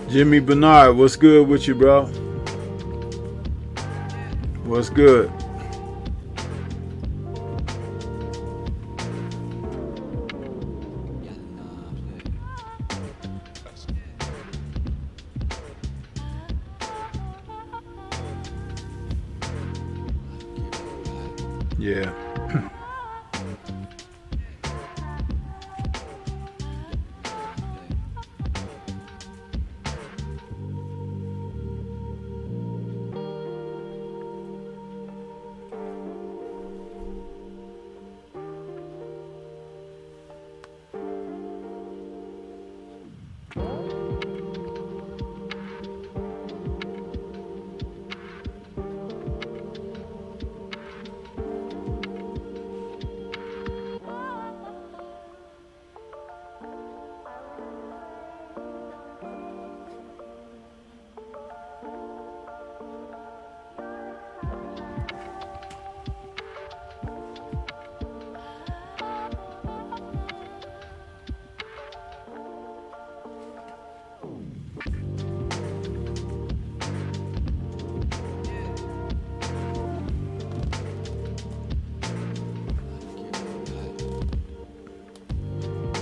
Jimmy Bernard, what's good with you, bro? What's good? Yeah.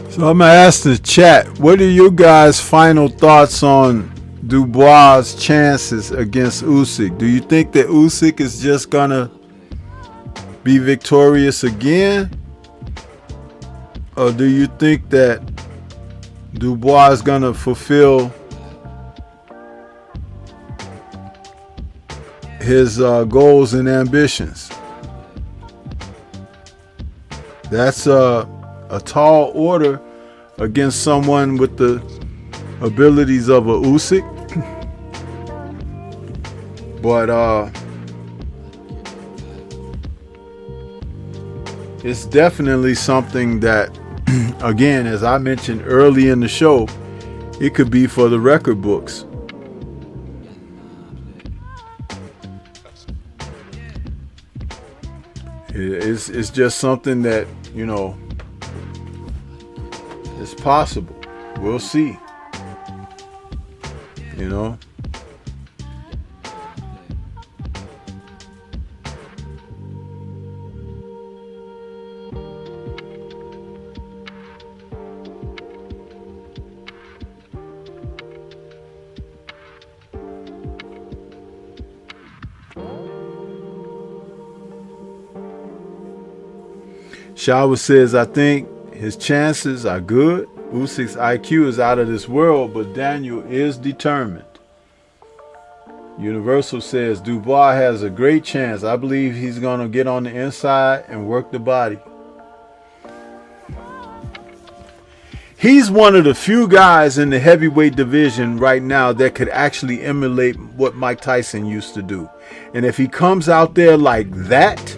So I'm gonna ask the chat, what are you guys' final thoughts on Dubois' chances against Usyk? Do you think that Usyk is just gonna be victorious again? Or do you think that Dubois is gonna fulfill his goals and ambitions? That's a tall order against someone with the abilities of a Usyk. But it's definitely something that, again, as I mentioned early in the show, it could be for the record books. It's just something that, you know, it's possible. We'll see. You know? Shawa says, I think his chances are good. Usyk's IQ is out of this world, but Daniel is determined. Universal says, Dubois has a great chance. I believe he's going to get on the inside and work the body. He's one of the few guys in the heavyweight division right now that could actually emulate what Mike Tyson used to do. And if he comes out there like that,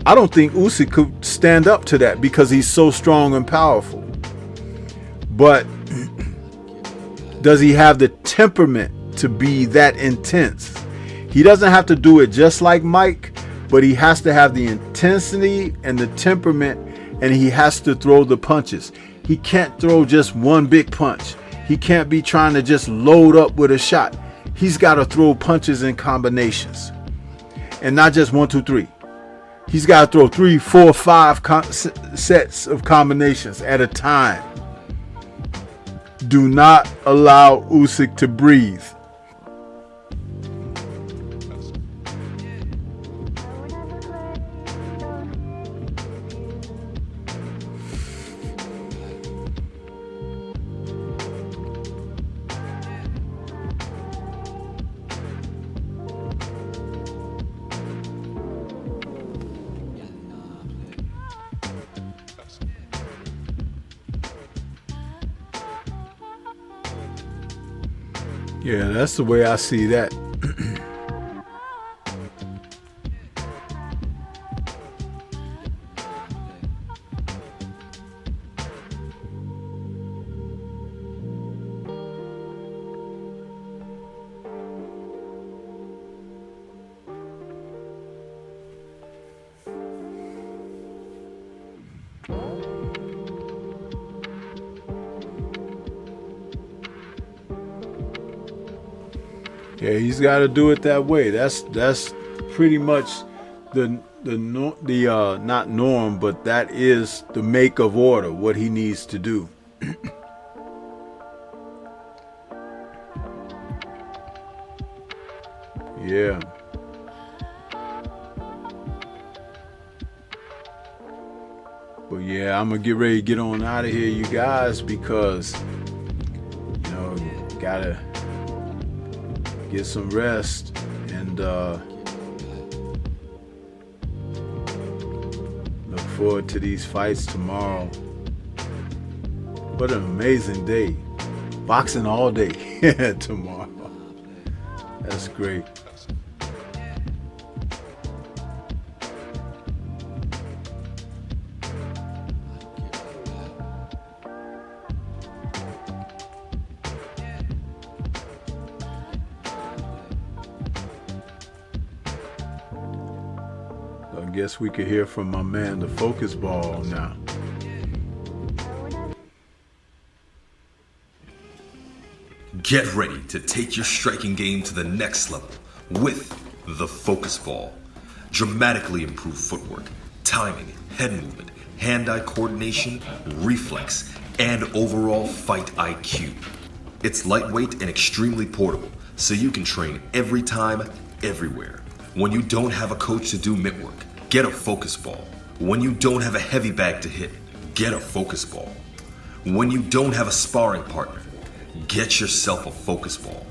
I don't think Usyk could stand up to that because he's so strong and powerful. But does he have the temperament to be that intense? He doesn't have to do it just like Mike, but he has to have the intensity and the temperament, and he has to throw the punches. He can't throw just one big punch. He can't be trying to just load up with a shot. He's got to throw punches in combinations, and not just 1, 2, 3. He's got to throw 3, 4, 5 sets of combinations at a time. Do not allow Usyk to breathe. Yeah, that's the way I see that. Yeah, he's got to do it that way. That's pretty much the not norm, but that is the make of order, what he needs to do. Yeah. But yeah, I'm gonna get ready to get on out of here, you guys, because you know, gotta get some rest and look forward to these fights tomorrow. What an amazing day. Boxing all day tomorrow. That's great. I guess we could hear from my man, the Focus Ball, now. Get ready to take your striking game to the next level with the Focus Ball. Dramatically improved footwork, timing, head movement, hand-eye coordination, reflex, and overall fight IQ. It's lightweight and extremely portable, so you can train every time, everywhere. When you don't have a coach to do mitt work, get a focus ball. When you don't have a heavy bag to hit, get a focus ball. When you don't have a sparring partner, get yourself a focus ball.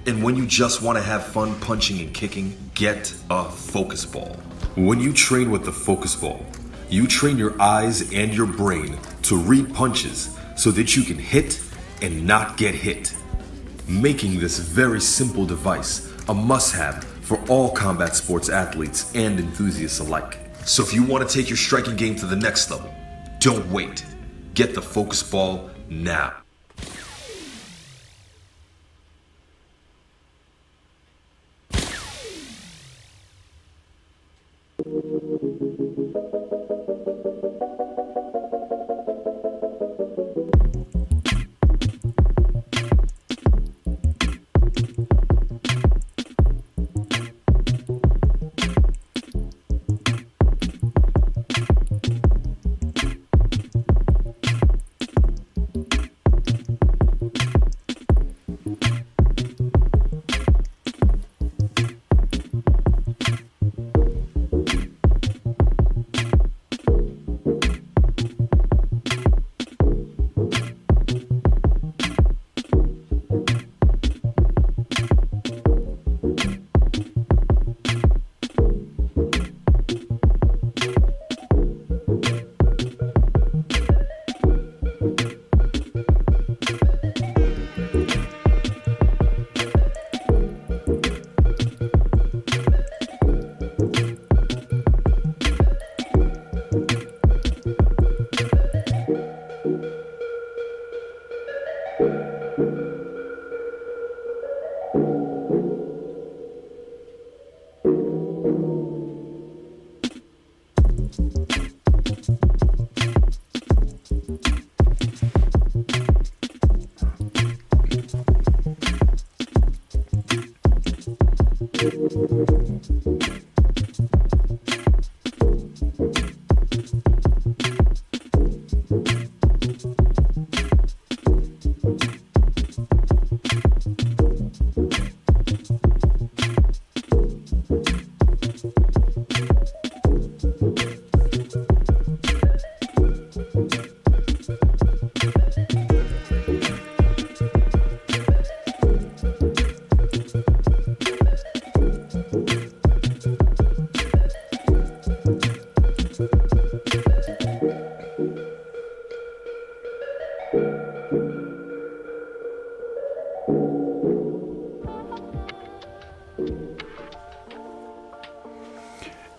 And when you just want to have fun punching and kicking, get a focus ball. When you train with the focus ball, you train your eyes and your brain to read punches so that you can hit and not get hit, making this very simple device a must-have for all combat sports athletes and enthusiasts alike. So if you want to take your striking game to the next level, don't wait. Get the focus ball now.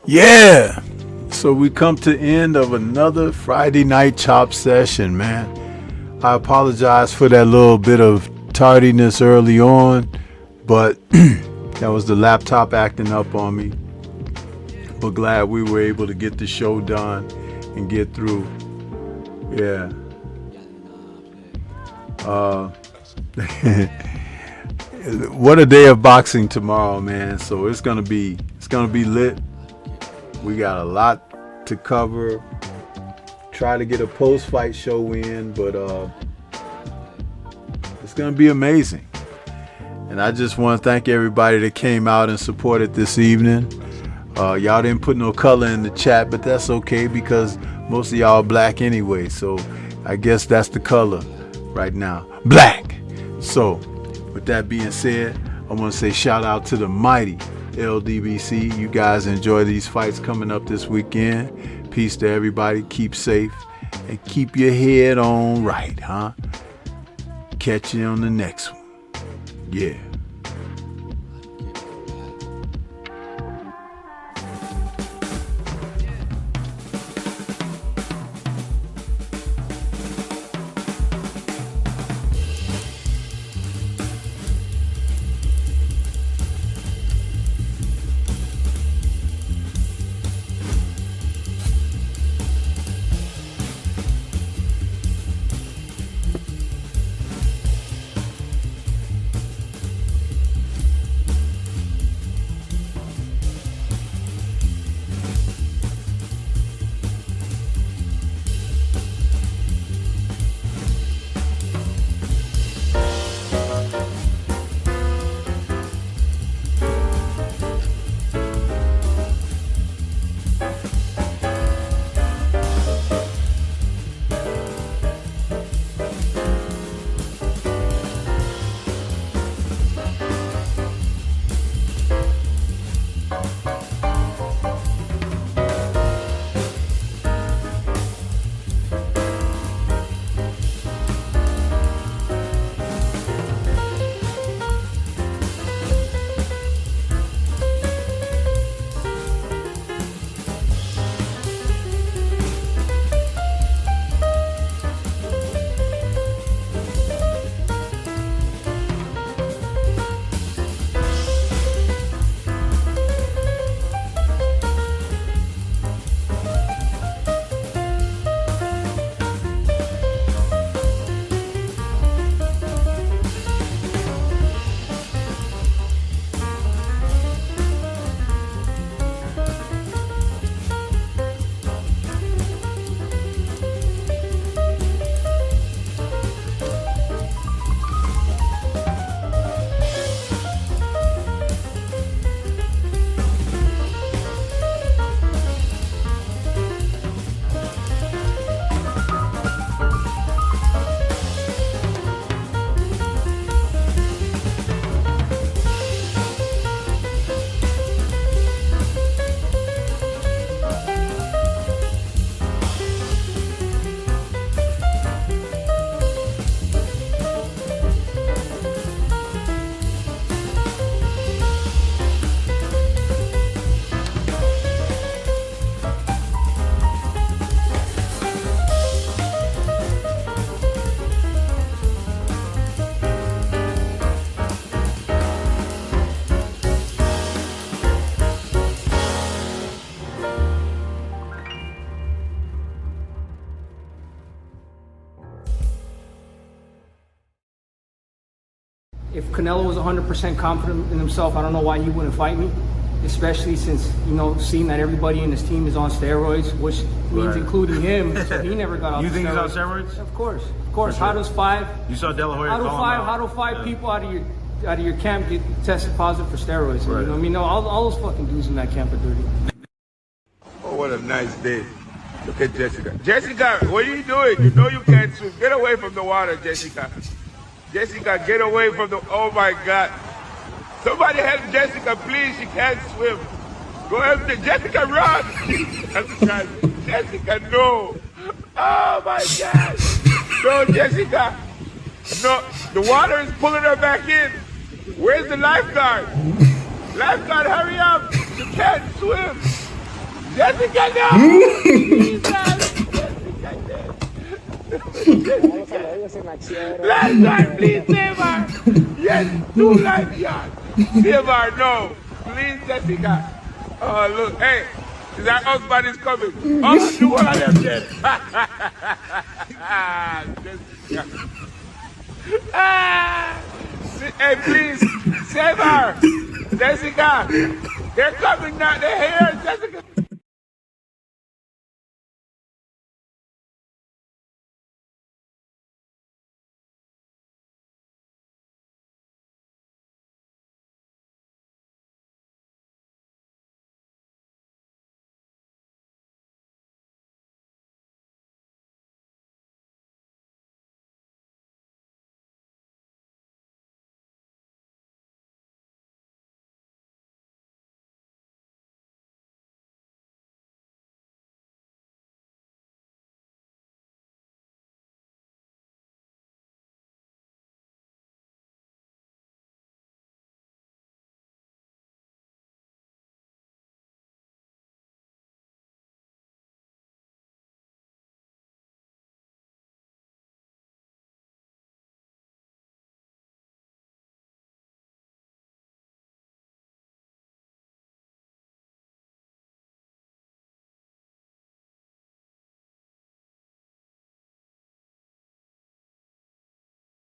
Yeah, so we come to the end of another Friday night chop session, man. I apologize for that little bit of tardiness early on, but that was the laptop acting up on me. But glad we were able to get the show done and get through. Yeah. What a day of boxing tomorrow, man. So it's gonna be lit. We got a lot to cover. Try to get a post-fight show in, but it's gonna be amazing. And I just want to thank everybody that came out and supported this evening. Y'all didn't put no color in the chat, but that's okay because most of y'all are black anyway. So I guess that's the color right now, black. So with that being said, I want to say shout out to the mighty LDBC. You guys enjoy these fights coming up this weekend. Peace to everybody. Keep safe and keep your head on right, huh? Catch you on the next one. Yeah. if Canelo was 100% confident in himself, I don't know why he wouldn't fight me. Especially since, you know, seeing that everybody in his team is on steroids, which means including him, so he never got off You the think steroids. he's on steroids? Of course. How does You saw De La Hoya how do five people out of your camp get tested positive for steroids? You know what I mean? No, all those fucking dudes in that camp are dirty. Oh, what a nice day. Look at Jessica. Jessica, what are you doing? You know you can't swim. Get away from the water, Jessica. Jessica, get away from the... Oh, my God. Somebody help Jessica, please. She can't swim. Go help Jessica, run. Jessica, no. Oh, my God. No, Jessica. No, the water is pulling her back in. Where's the lifeguard? Lifeguard, hurry up. She can't swim. Jessica, no. Lifeguard, please save her. Yes, 2 lifeguards. Save her, no. Please, Jessica. Oh, look, hey, that husband is coming. Oh, do one of them dead. Jessica. Hey, please, save her. Jessica, they're coming now. They're here, Jessica.